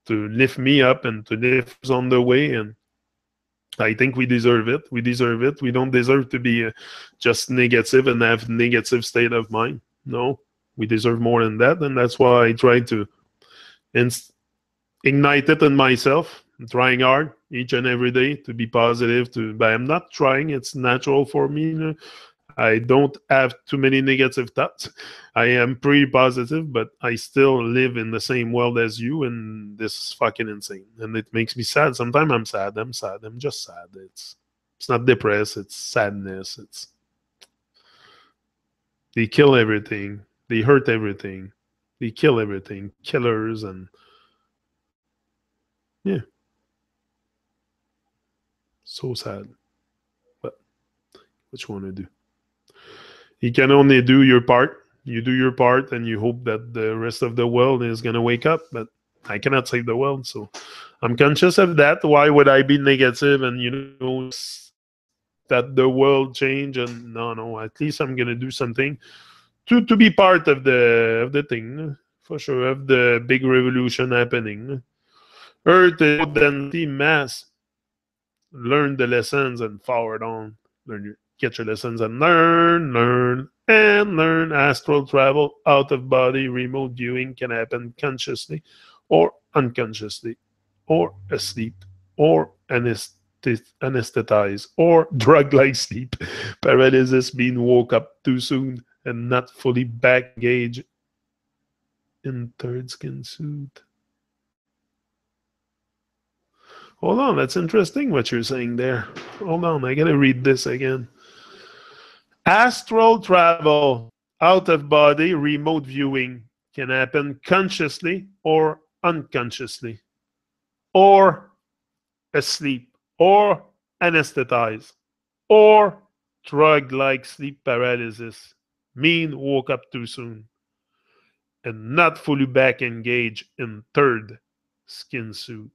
to lift me up and to lift others on the way. And I think we deserve it. We deserve it. We don't deserve to be just negative and have negative state of mind. No, we deserve more than that. And that's why I try to ignite it in myself. I'm trying hard each and every day to be positive. But I'm not trying. It's natural for me. I don't have too many negative thoughts. I am pretty positive, but I still live in the same world as you, and this is fucking insane. And it makes me sad. Sometimes I'm sad. I'm sad. I'm just sad. It's not depressed. It's sadness. They kill everything. They hurt everything. They kill everything. Killers and yeah, so sad. But what you want to do? You can only do your part. You do your part and you hope that the rest of the world is going to wake up. But I cannot save the world. So I'm conscious of that. Why would I be negative and, expect that the world change? And no, at least I'm going to do something to be part of the thing, for sure, of the big revolution happening. Earth is density mass. Learn the lessons and forward on. Get your lessons and learn. Astral travel, out of body, remote viewing can happen consciously or unconsciously, or asleep, or anesthetized, or drug like sleep. Paralysis being woke up too soon and not fully back engaged in third skin suit. Hold on, that's interesting what you're saying there. Hold on, I gotta read this again. Astral travel, out of body, remote viewing can happen consciously or unconsciously, or asleep, or anesthetized, or drug like sleep paralysis, mean woke up too soon, and not fully back engaged in third skin suit.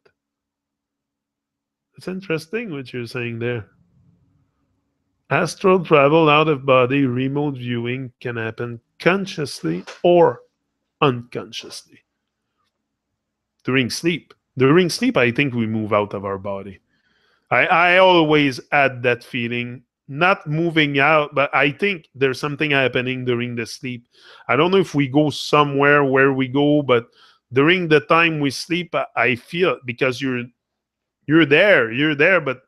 It's interesting what you're saying there. Astral travel, out of body, remote viewing can happen consciously or unconsciously. During sleep. During sleep, I think we move out of our body. I always had that feeling, not moving out, but I think there's something happening during the sleep. I don't know if we go somewhere where we go, but during the time we sleep, I feel because you're there, but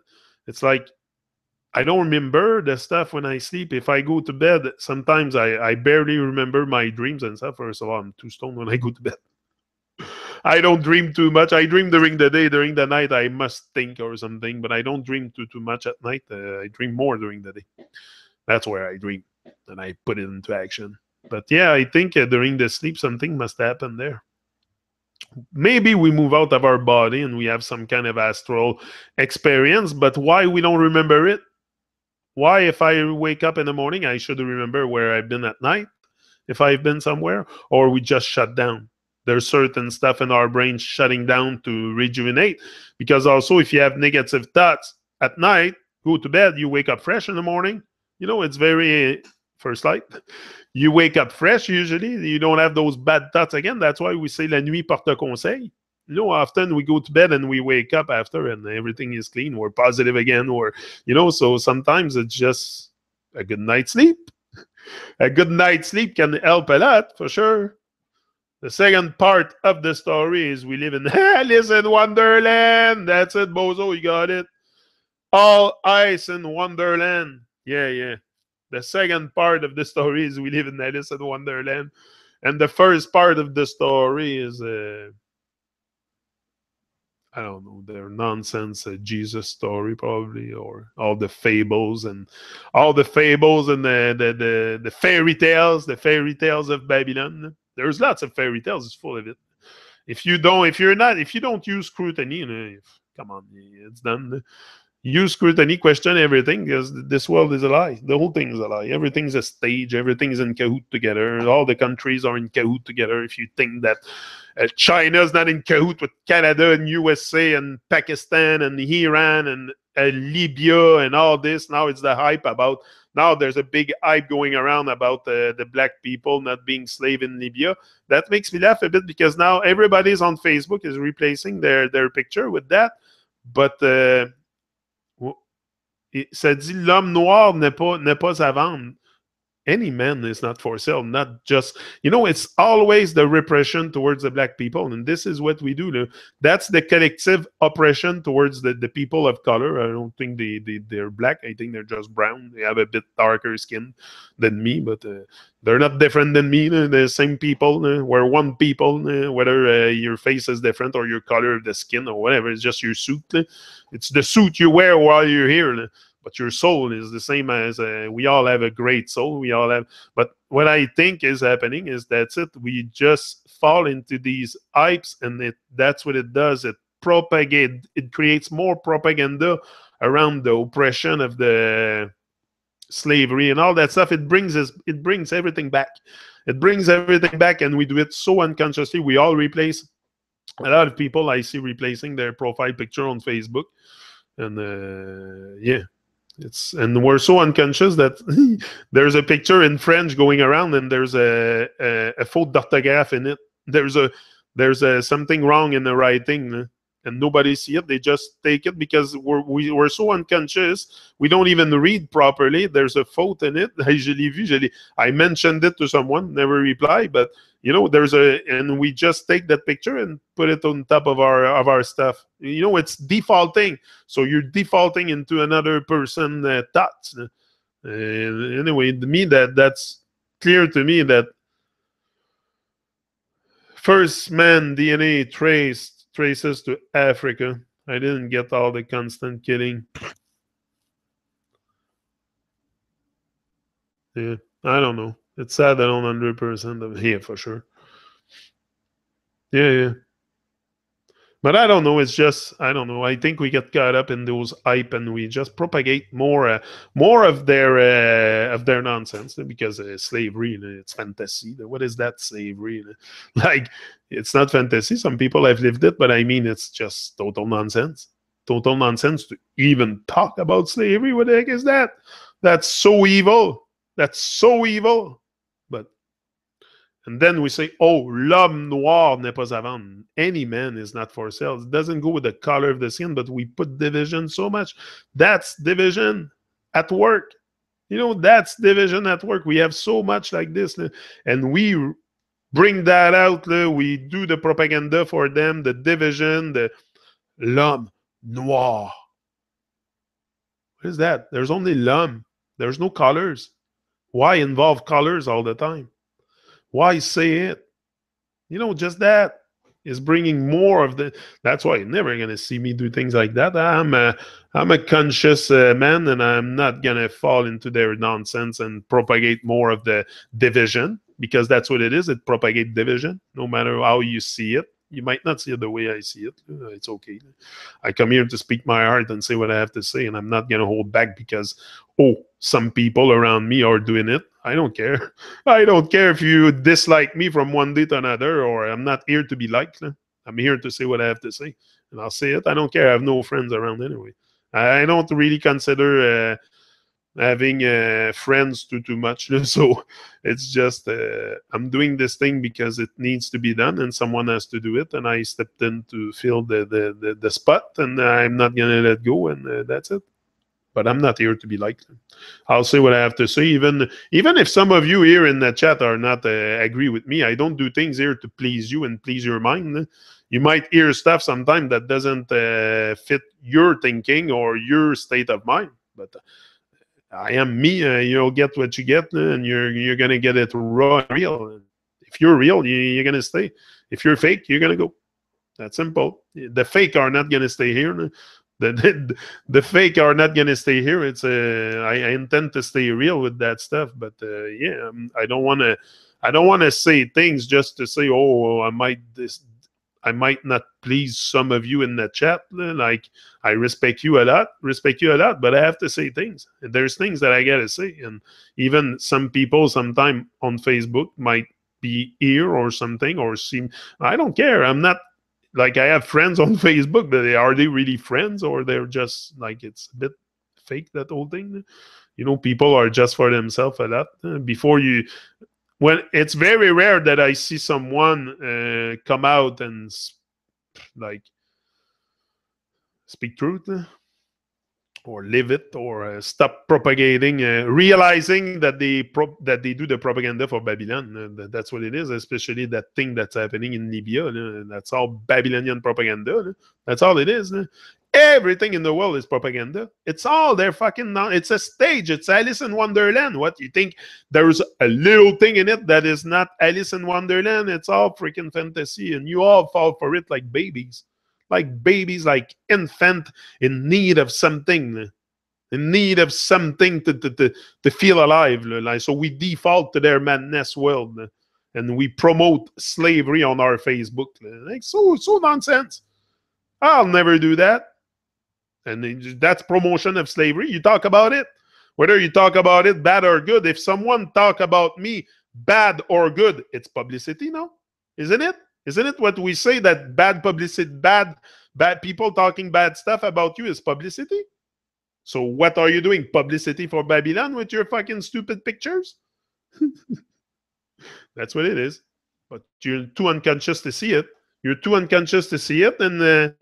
it's like I don't remember the stuff when I sleep. If I go to bed, sometimes I barely remember my dreams and stuff. First of all, I'm too stoned when I go to bed. I don't dream too much. I dream during the day. During the night, I must think or something, but I don't dream too much at night. I dream more during the day. That's where I dream, and I put it into action. But yeah, I think during the sleep, something must happen there. Maybe we move out of our body and we have some kind of astral experience, but why we don't remember it? Why, if I wake up in the morning, I should remember where I've been at night? If I've been somewhere, or we just shut down. There's certain stuff in our brain shutting down to rejuvenate. Because also, if you have negative thoughts at night, go to bed, you wake up fresh in the morning. You know, it's very first light. You wake up fresh usually. You don't have those bad thoughts again. That's why we say la nuit porte conseil. You know, often we go to bed and we wake up after and everything is clean. We're positive again. Or, you know, so sometimes it's just a good night's sleep. A good night's sleep can help a lot, for sure. The second part of the story is we live in Alice in Wonderland. That's it, Bozo. You got it. All ice in Wonderland. Yeah, yeah. The second part of the story is we live in Alice in Wonderland. And the first part of the story is, I don't know, their nonsense Jesus story, probably, or all the fables and the fairy tales of Babylon. There's lots of fairy tales. It's full of it. If you don't use scrutiny, you know, come on, it's done. Use scrutiny, question everything, because this world is a lie. The whole thing is a lie. Everything's a stage. Everything's in cahoot together. All the countries are in cahoot together. If you think that China's not in cahoot with Canada and USA and Pakistan and Iran and Libya and all this, now it's the hype about. Now there's a big hype going around about the black people not being slave in Libya. That makes me laugh a bit because now everybody's on Facebook is replacing their picture with that. But ça dit l'homme noir n'est pas à vendre. Any man is not for sale, not just, you know, it's always the repression towards the black people. And this is what we do. That's the collective oppression towards the people of color. I don't think they're black. I think they're just brown. They have a bit darker skin than me, but they're not different than me. They're the same people. We're one people, whether your face is different or your color of the skin or whatever. It's just your suit. It's the suit you wear while you're here. But your soul is the same as we all have a great soul. We all have. But what I think is happening is that's it. We just fall into these hypes, and that's what it does. It propagates. It creates more propaganda around the oppression of the slavery and all that stuff. It brings everything back. It brings everything back, and we do it so unconsciously. We all replace. A lot of people I see replacing their profile picture on Facebook, and yeah. And we're so unconscious that there's a picture in French going around, and there's a faute d'orthographe in it. There's something wrong in the writing, and nobody see it. They just take it because we're so unconscious. We don't even read properly. There's a faute in it. I mentioned it to someone, never replied, but you know, and we just take that picture and put it on top of our stuff. You know, it's defaulting. So you're defaulting into another person thoughts. Anyway, to me, that's clear to me that first man DNA traces to Africa. I didn't get all the constant killing. Yeah, I don't know. It's sad I don't 100% of here for sure. Yeah, yeah. But I don't know. It's just I don't know. I think we get caught up in those hype, and we just propagate more of their nonsense because slavery, it's fantasy. What is that slavery? Like it's not fantasy. Some people have lived it, but I mean it's just total nonsense. Total nonsense to even talk about slavery. What the heck is that? That's so evil. That's so evil. But And then we say, oh, l'homme noir n'est pas à vendre. Any man is not for sale. It doesn't go with the color of the skin, but we put division so much. That's division at work. You know, that's division at work. We have so much like this. And we bring that out. We do the propaganda for them, the division, the l'homme noir. What is that? There's only l'homme. There's no colors. Why involve colors all the time? Why say it? You know, just that is bringing more of the. That's why you're never gonna see me do things like that. I'm a conscious man, and I'm not gonna fall into their nonsense and propagate more of the division, because that's what it is. It propagates division, no matter how you see it. You might not see it the way I see it. It's okay. I come here to speak my heart and say what I have to say, and I'm not gonna hold back because, oh, some people around me are doing it. I don't care. I don't care if you dislike me from one day to another, or I'm not here to be liked. I'm here to say what I have to say, and I'll say it. I don't care. I have no friends around anyway. I don't really consider having friends too much. So it's just I'm doing this thing because it needs to be done, and someone has to do it, and I stepped in to fill the spot, and I'm not gonna let go, and that's it. But I'm not here to be liked. I'll say what I have to say, even if some of you here in the chat are not agree with me. I don't do things here to please you and please your mind. You might hear stuff sometimes that doesn't fit your thinking or your state of mind, but I am me. You'll get what you get, and you're gonna get it raw and real. If you're real, you're gonna stay. If you're fake, you're gonna go. That's simple. The fake are not gonna stay here. The fake are not gonna stay here. It's I intend to stay real with that stuff, but yeah, I don't want to. I don't want to say things just to say, oh, I might not please some of you in the chat. Like, I respect you a lot, but I have to say things. There's things that I gotta say, and even some people sometime on Facebook might be here or something or seem. I don't care. I'm not. Like, I have friends on Facebook, but are they really friends, or they're just like, it's a bit fake, that whole thing? You know, people are just for themselves a lot. Before you, when it's very rare that I see someone come out and like speak truth, or live it, or stop propagating, realizing that that they do the propaganda for Babylon. That's what it is, especially that thing that's happening in Libya. That's all Babylonian propaganda. That's all it is. Everything in the world is propaganda. It's all their fucking. It's a stage. It's Alice in Wonderland. What, you think there's a little thing in it that is not Alice in Wonderland? It's all freaking fantasy, and you all fall for it like babies. Like infant in need of something, to feel alive. Like, so we default to their madness world, and we promote slavery on our Facebook. Like, so nonsense. I'll never do that. And that's promotion of slavery. You talk about it, whether you talk about it bad or good. If someone talk about me bad or good, it's publicity, no? Isn't it? Isn't it what we say, that bad publicity, bad people talking bad stuff about you is publicity? So what are you doing? Publicity for Babylon with your fucking stupid pictures? That's what it is. But you're too unconscious to see it. You're too unconscious to see it, and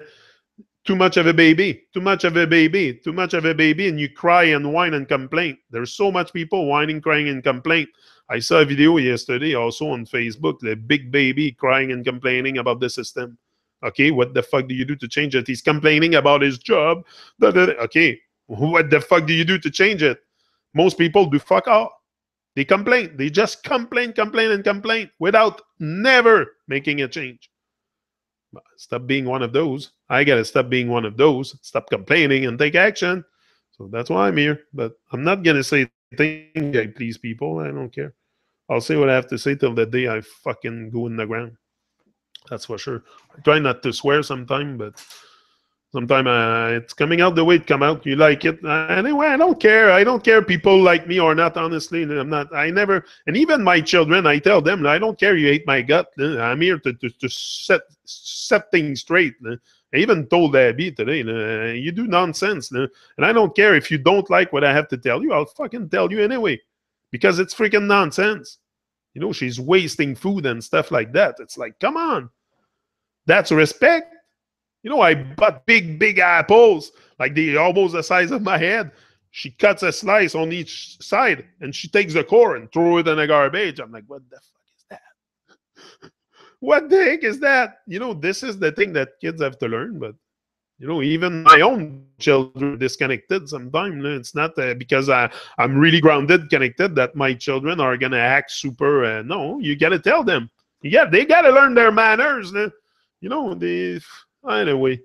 too much of a baby. Too much of a baby. Too much of a baby, and you cry and whine and complain. There's so much people whining, crying, and complain. I saw a video yesterday also on Facebook, the big baby crying and complaining about the system. Okay, what the fuck do you do to change it? He's complaining about his job. Okay, what the fuck do you do to change it? Most people do fuck all. They complain. They just complain without never making a change. Stop being one of those. I gotta stop being one of those. Stop complaining and take action. So that's why I'm here. But I'm not gonna say things I please people. I don't care. I'll say what I have to say till the day I fucking go in the ground. That's for sure. I try not to swear sometimes, but sometimes it's coming out the way it come out. You like it anyway. I don't care. I don't care people like me or not. Honestly, I'm not. I never. And even my children, I tell them, I don't care. You hate my gut. I'm here to set things straight. I even told Abby today, you do nonsense, and I don't care if you don't like what I have to tell you. I'll fucking tell you anyway, because it's freaking nonsense. She's wasting food and stuff like that. It's like, come on. That's respect. I bought big apples, like they almost the size of my head. She cuts a slice on each side and she takes the core and throw it in the garbage. I'm like, what the fuck is that? What the heck is that? This is the thing that kids have to learn. But even my own children are disconnected sometimes. It's not because I'm really grounded, connected, that my children are gonna act super. No, you gotta tell them. They gotta learn their manners. They anyway.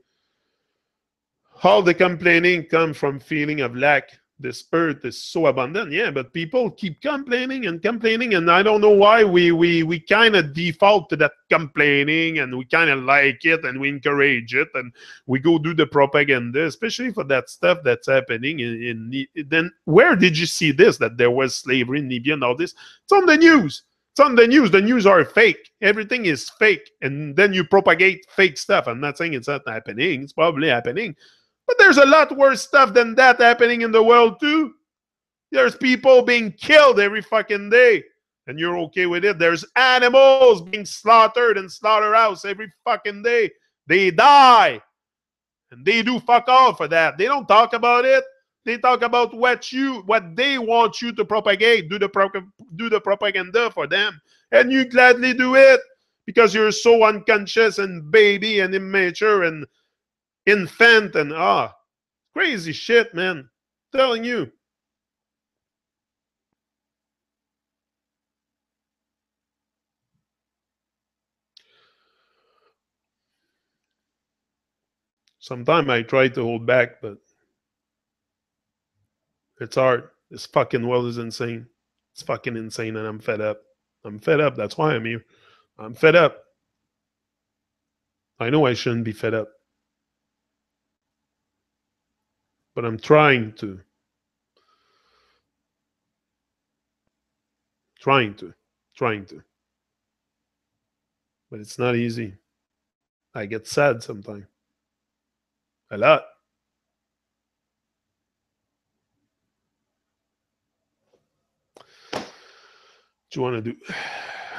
All the complaining comes from feeling of lack. This earth is so abundant. Yeah, but people keep complaining, and I don't know why we kind of default to that complaining, and we kind of like it, and we encourage it, and we go do the propaganda, especially for that stuff that's happening then where did you see this, that there was slavery in Libya and all this? It's on the news. It's on the news. The news are fake. Everything is fake. And then you propagate fake stuff. I'm not saying it's not happening. It's probably happening. But there's a lot worse stuff than that happening in the world too. There's people being killed every fucking day. And you're okay with it. There's animals being slaughtered in slaughterhouse every fucking day. They die. And they do fuck all for that. They don't talk about it. They talk about what they want you to propagate. Do the propaganda for them. And you gladly do it because you're so unconscious and baby and immature and infant and crazy shit, man. I'm telling you. Sometimes I try to hold back, but it's hard. This fucking world is insane. It's fucking insane, and I'm fed up. I'm fed up. That's why I'm here. I'm fed up. I know I shouldn't be fed up. But I'm trying to. Trying to. But it's not easy. I get sad sometimes. A lot. What do you want to do?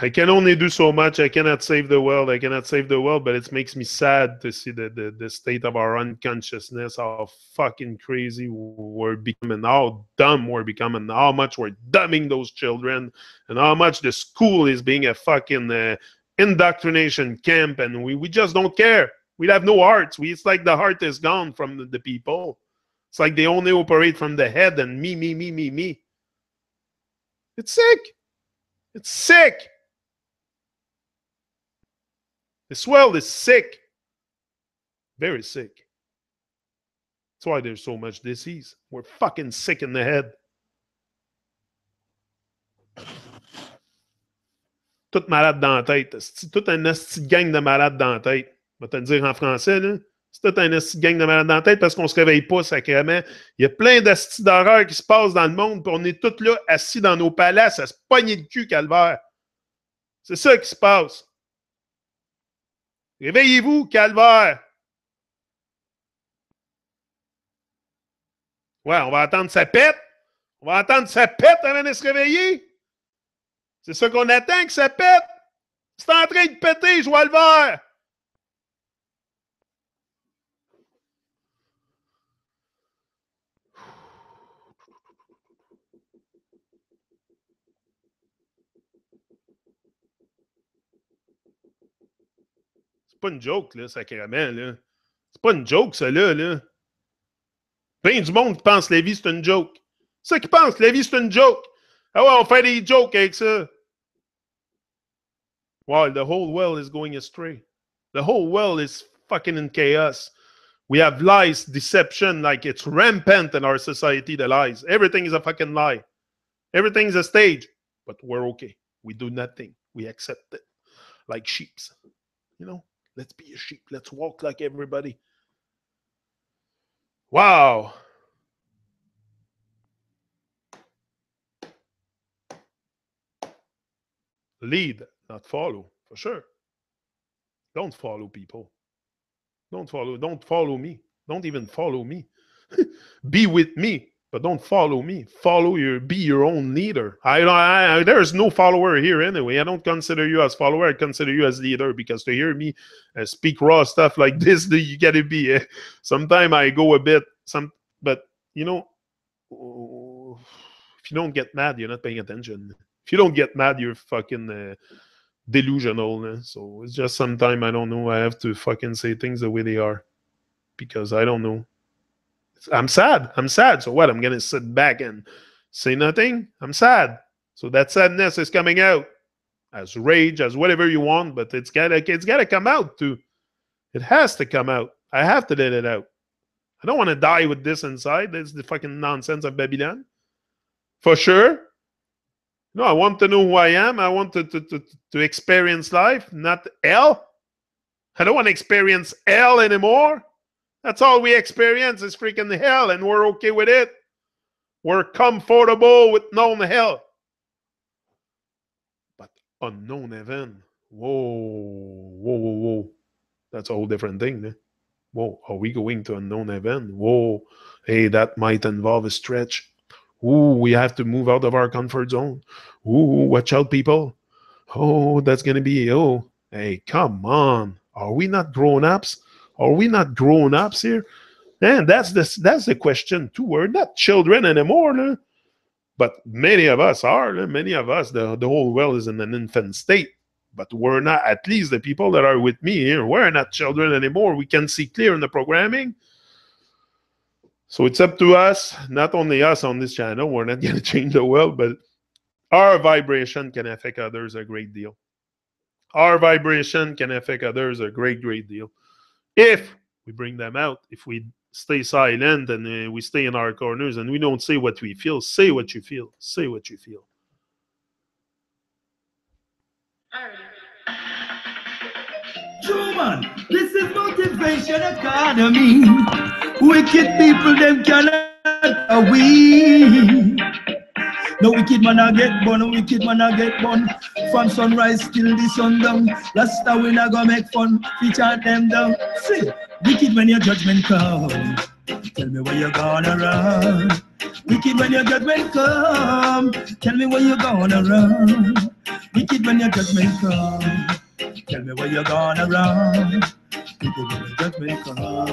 I can only do so much. I cannot save the world. But it makes me sad to see the state of our unconsciousness, how fucking crazy we're becoming, how dumb we're becoming, how much we're dumbing those children, and how much the school is being a fucking indoctrination camp, and we just don't care. We have no hearts. It's like the heart is gone from the people. It's like they only operate from the head and me. It's sick. It's sick. This world is sick. Very sick. That's why there's so much disease. We're fucking sick in the head. Tout malade dans la tête. C'est tout un esti gang de malades dans la tête. Je vais te le dire en français, là. C'est tout un esti gang de malades dans la tête parce qu'on se réveille pas, sacrément. Il y a plein d'estis d'horreur qui se passent dans le monde, puis on est tous là, assis dans nos palaces, à se pogner le cul, calvaire. C'est ça qui se passe. Réveillez-vous, calvaire. Ouais, on va attendre ça pète. On va attendre ça pète avant de se réveiller. C'est ça qu'on attend, que ça pète. C'est en train de péter, je vois le verre. C'est pas une joke, là, sacrément, là. C'est pas une joke, ça, là. Plein du monde qui pense que la vie, c'est une joke. C'est ça qui pense que la vie, c'est une joke. Ah ouais, on fait des jokes avec ça. Wow, the whole world is going astray. The whole world is fucking in chaos. We have lies, deception, like it's rampant in our society, the lies. Everything is a fucking lie. Everything is a stage. But we're okay. We do nothing. We accept it. Like sheeps. Let's be a sheep. Let's walk like everybody. Wow. Lead, not follow, for sure. Don't follow people. Don't follow me. Don't even follow me. Be with me. but don't follow me. Be your own leader. There's no follower here anyway. I don't consider you as follower. I consider you as leader, because to hear me speak raw stuff like this, you gotta be. Sometimes I go a bit. But you know, if you don't get mad, you're not paying attention. If you don't get mad, you're fucking delusional. So it's just sometimes I don't know. I have to fucking say things the way they are, because I don't know. I'm sad. So what? I'm gonna sit back and say nothing? I'm sad. So that sadness is coming out as rage, as whatever you want, but it's gotta come out too. It has to come out. I have to let it out. I don't want to die with this inside. That's the fucking nonsense of Babylon. For sure. No, I want to know who I am. I want to experience life, not hell. I don't want to experience hell anymore. That's all we experience is freaking hell, and we're okay with it. We're comfortable with known hell. But unknown heaven, whoa. That's a whole different thing. Eh? Whoa, are we going to unknown heaven? Whoa, hey, that might involve a stretch. Ooh, we have to move out of our comfort zone. Ooh, watch out, people. Oh, that's going to be, hey, come on. Are we not grown-ups? Are we not grown-ups here? And that's the question, too. We're not children anymore. No? But many of us are. No? Many of us, the whole world is in an infant state. But we're not, at least the people that are with me here, we're not children anymore. We can see clear in the programming. So it's up to us, not only us on this channel. We're not going to change the world, but our vibration can affect others a great deal. Our vibration can affect others a great deal. If we bring them out, if we stay silent and we stay in our corners and we don't say what we feel, say what you feel. Say what you feel. True man, this is Motivation Academy. Wicked people, them cannot we. No wicked man I get born, no wicked man I get born. From sunrise till the sundown, last time we not gonna make fun, we chant them down. See, wicked when your judgment come, tell me where you're gonna run. Wicked when your judgment come, tell me where you're gonna run. Wicked when your judgment come, tell me where you're gonna run. Wicked when your judgment come.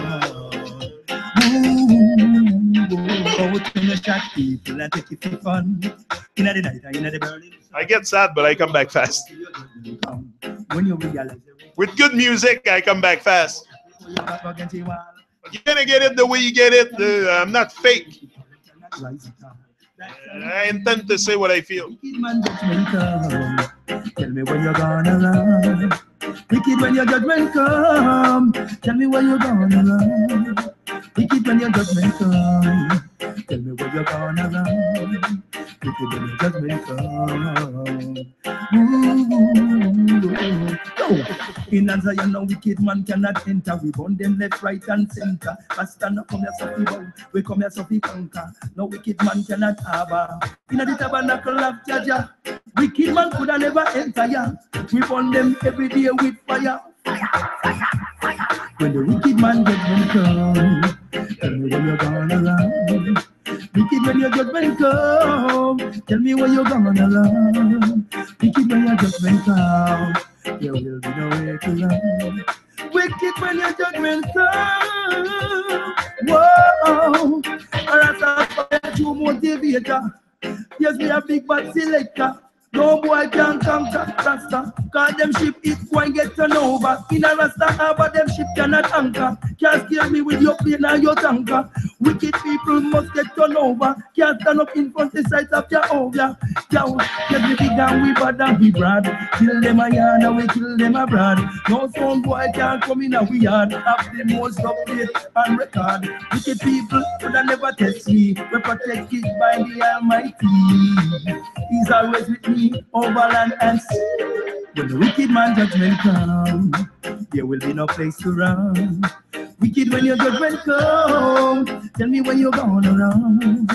Go to the shot people and take it for fun. In the night, in the burning. I get sad, but I come back fast. When you realize with good music, I come back fast. You're gonna get it the way you get it. I'm not fake. I intend to say what I feel. Tell me when you're gonna run. Wicked when your judgment come. Tell me when you're gonna run. Wicked when your judgment come. Tell me where you're gonna run. Wicked when your judgment come. In answer, you know, wicked man cannot enter. We burn them left, right, and center. But stand up, come here, so people. We come here, so we conquer. No wicked man cannot have. In the tabernacle of Jaja, wicked man could have never enter. Yeah. We burn them every day with fire. When the wicked man judgment come, tell me when you're gonna run. Wicked when your judgment come, tell me when you're gonna run. Wicked when your judgment come, there will be no way to run. Wicked when your judgment come, whoa. Rasta true motivator. Yes, we are big bad selector. No boy can conquer Rasta, cause them ship it won't get turned over. In a Rasta harbor, them ship cannot anchor. Can't scare me with your plane and your tanker. Wicked people must get turned over. Can't stand up in front of the sight of Jehovah. Yo, get me big and we bad and we broad. Kill them a yard and we kill them abroad. No some boy can't come in a we yard. Have the most update and record. Wicked people could have never test me. We protected by the Almighty. He's always with me. Over land and sea. When the wicked man judgment come, there will be no place to run. Wicked when your judgment come, tell me when you're gonna run.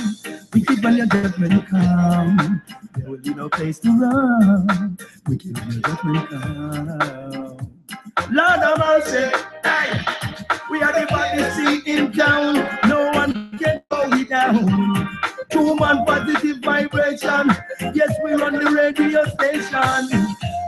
Wicked when your judgment come, there will be no place to run. Wicked when your judgment come. Lord of mercy, hey, we are the baddest thing in town. No one can go we down. positive vibration. Yes, we run the radio station,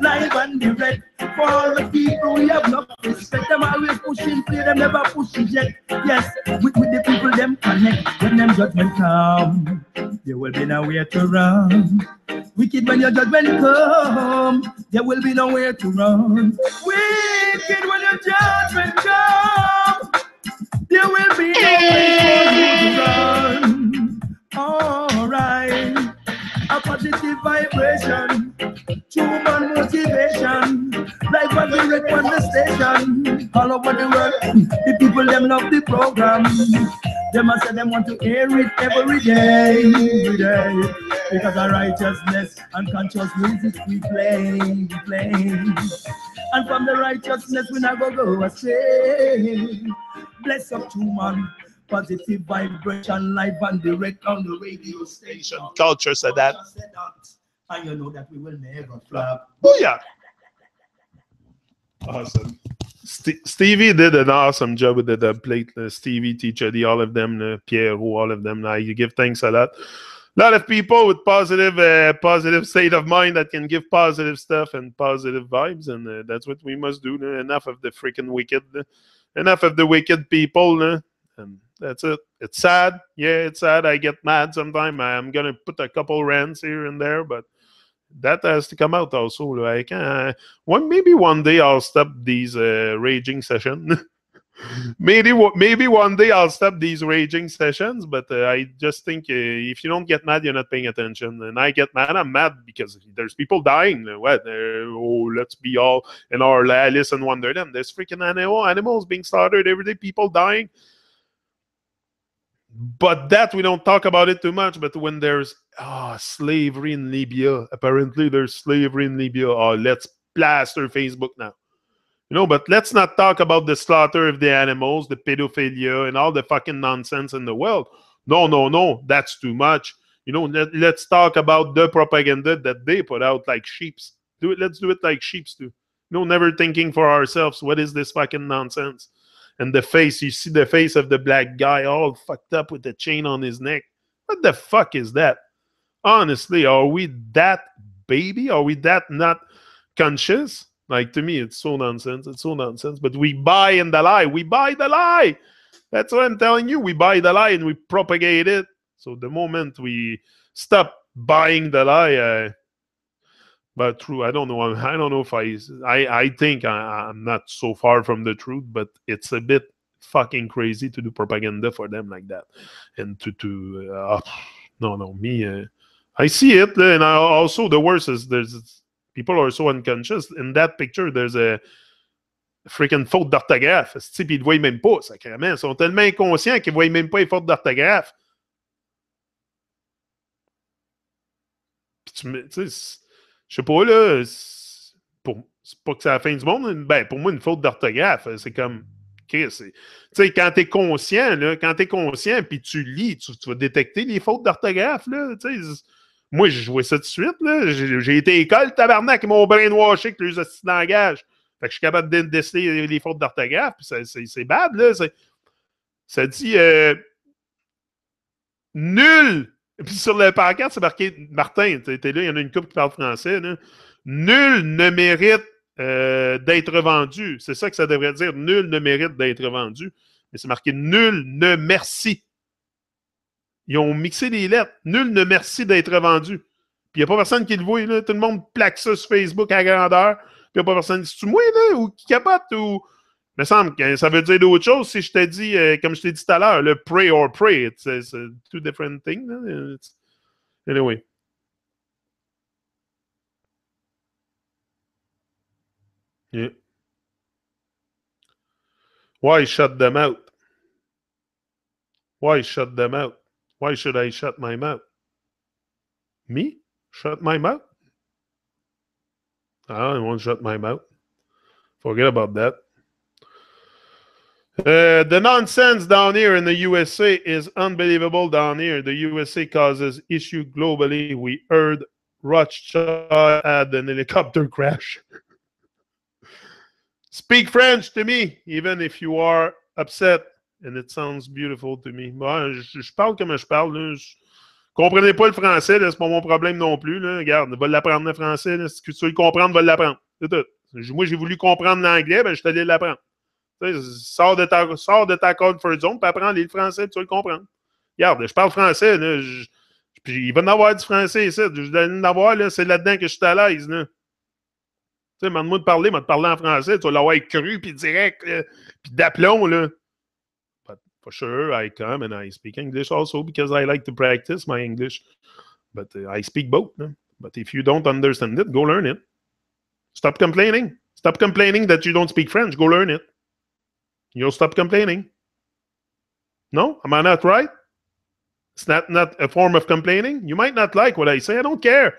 live and direct. For all the people we have no respect, them always pushing play, them never push eject. Yes, with the people them connect. When them judgment come, there will be nowhere to run. Wicked when your judgment come, there will be nowhere to run. Wicked when your judgment come, there will be no place for you to run. Alright, a positive vibration, human motivation, life and direct on the station, all over the world. The people them love the program. Them a say them want to hear it every day, because of righteousness and conscious music we play. And from the righteousness we not go astray. Bless up to man, positive vibration, live and direct on the radio station. Culture said that. And you know that we will never flop. Oh yeah. Awesome. Stevie did an awesome job with the dub plate. Stevie, Teacher D, all of them, Pierre, all of them. You give thanks a lot. A lot of people with positive state of mind that can give positive stuff and positive vibes, and that's what we must do. Enough of the freaking wicked. Enough of the wicked people. And that's it. It's sad. Yeah, it's sad. I get mad sometimes. I'm going to put a couple rants here and there, but that has to come out also. I can't. Maybe one day I'll stop these raging sessions. maybe one day I'll stop these raging sessions. But I just think if you don't get mad, you're not paying attention. And I get mad. I'm mad because there's people dying. What? Let's be all in our Alice in Wonderland. There's freaking animals being slaughtered every day. People dying. But that we don't talk about it too much. But when there's slavery in Libya, apparently there's slavery in Libya. Let's plaster Facebook now. But let's not talk about the slaughter of the animals, the pedophilia, and all the fucking nonsense in the world. No, that's too much. Let's talk about the propaganda that they put out like sheeps. Let's do it like sheeps too. Never thinking for ourselves, what is this fucking nonsense? And the face, you see the face of the black guy all fucked up with the chain on his neck. What the fuck is that? Honestly, are we that baby? Are we that not conscious? Like, to me, it's so nonsense. It's so nonsense. But we buy in the lie. We buy the lie. That's what I'm telling you. We buy the lie and we propagate it. So the moment we stop buying the lie, but true, I don't know. I don't know if I think I'm not so far from the truth, but it's a bit fucking crazy to do propaganda for them like that, and me. I see it, and also the worst is there's people are so unconscious. In that picture, there's a freaking faute d'orthographe. Puis ils ne voient même pas, sacrément. Ils sont tellement inconscients qu'ils ne voient même pas les fautes d'orthographe. Tu sais, je sais pas, là, c'est pas que c'est la fin du monde. Ben, pour moi, une faute d'orthographe, c'est comme... Tu sais, quand t'es conscient, puis tu lis, tu vas détecter les fautes d'orthographe, là. Tu sais, moi, je jouais ça tout de suite, là. J'ai été à l'école, tabarnak, ils m'ont brainwashé avec les astuces de langage. Fait que je suis capable de déceler les fautes d'orthographe, puis c'est bad, là. Ça dit nul. Puis sur le pancarte, c'est marqué Martin, t'es là, il y en a une couple qui parle français, là. Nul ne mérite d'être vendu. C'est ça que ça devrait dire. Nul ne mérite d'être vendu. Mais c'est marqué nul ne merci. Ils ont mixé les lettres. Nul ne merci d'être vendu. Puis il n'y a pas personne qui le voit, là. Tout le monde plaque ça sur Facebook à grandeur. Puis il n'y a pas personne qui dit, c'est moi, là, ou qui capote, ou... Il me semble que ça veut dire d'autres choses si je te dis, comme je t'ai dit tout à l'heure, le pray or pray. It's two different things. Anyway. Yeah. Why shut them out? Why shut them out? Why should I shut my mouth? Me? Shut my mouth? I won't shut my mouth. Forget about that. The nonsense down here in the USA is unbelievable down here. The USA causes issue globally. We heard Rothschild had an helicopter crash. Speak French to me, even if you are upset. And it sounds beautiful to me. Bon, je parle comme je parle. Là. Comprenez pas le français, c'est pas mon problème non plus. Là. Regarde, va l'apprendre le français. Là. Si tu veux le comprendre, va l'apprendre. C'est tout. Moi, j'ai voulu comprendre l'anglais, ben, je suis allé l'apprendre. Sors de ta comfort zone, puis apprends le français, puis tu vas le comprendre. Regarde, je parle français, là, puis il va y en avoir du français ici. Je vais en avoir, là, c'est là-dedans que je suis à l'aise. Tu sais, demande-moi de parler, moi de parler en français, tu vas l'avoir cru, puis direct, puis d'aplomb, là. But for sure, I come and I speak English also because I like to practice my English. But I speak both. No? But if you don't understand it, go learn it. Stop complaining. Stop complaining that you don't speak French. Go learn it. You'll stop complaining. No? Am I not right? It's not a form of complaining. You might not like what I say. I don't care.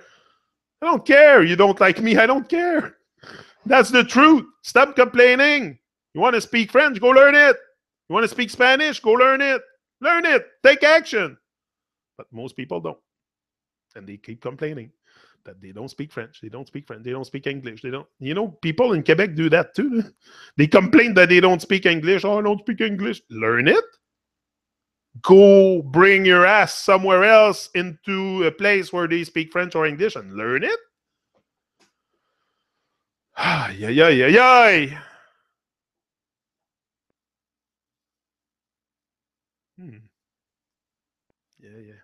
I don't care. You don't like me. I don't care. That's the truth. Stop complaining. You want to speak French? Go learn it. You want to speak Spanish? Go learn it. Learn it. Take action. But most people don't. And they keep complaining that they don't speak French. They don't speak French. They don't speak English. They don't. You know, people in Quebec do that too. They complain that they don't speak English. Oh, I don't speak English. Learn it. Go bring your ass somewhere else into a place where they speak French or English and learn it. Aïe, aïe, aïe, aïe, aïe. Yeah, yeah.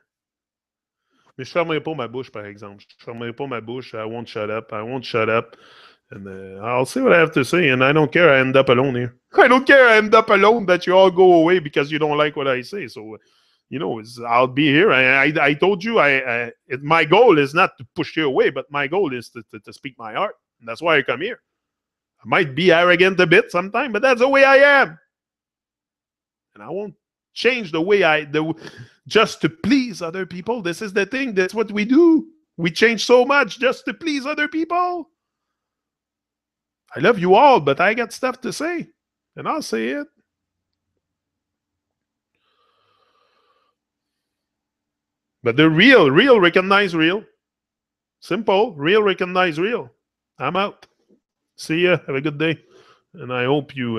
Mais je fermerai pas ma bouche, par exemple. Je fermerai pas ma bouche. I won't shut up. I won't shut up. And I'll say what I have to say, and I don't care. I end up alone here. I don't care. I end up alone that you all go away because you don't like what I say. So, you know, I'll be here. I told you, my goal is not to push you away, but my goal is to speak my heart. And that's why I come here. I might be arrogant a bit sometimes, but that's the way I am. And I won't change the way just to please other people. This is the thing. That's what we do. We change so much just to please other people. I love you all, but I got stuff to say. And I'll say it. But the real recognize real. Simple. Real recognize real. I'm out. See ya. Have a good day. And I hope you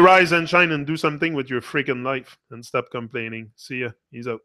rise and shine and do something with your freaking life and stop complaining. See ya. He's out.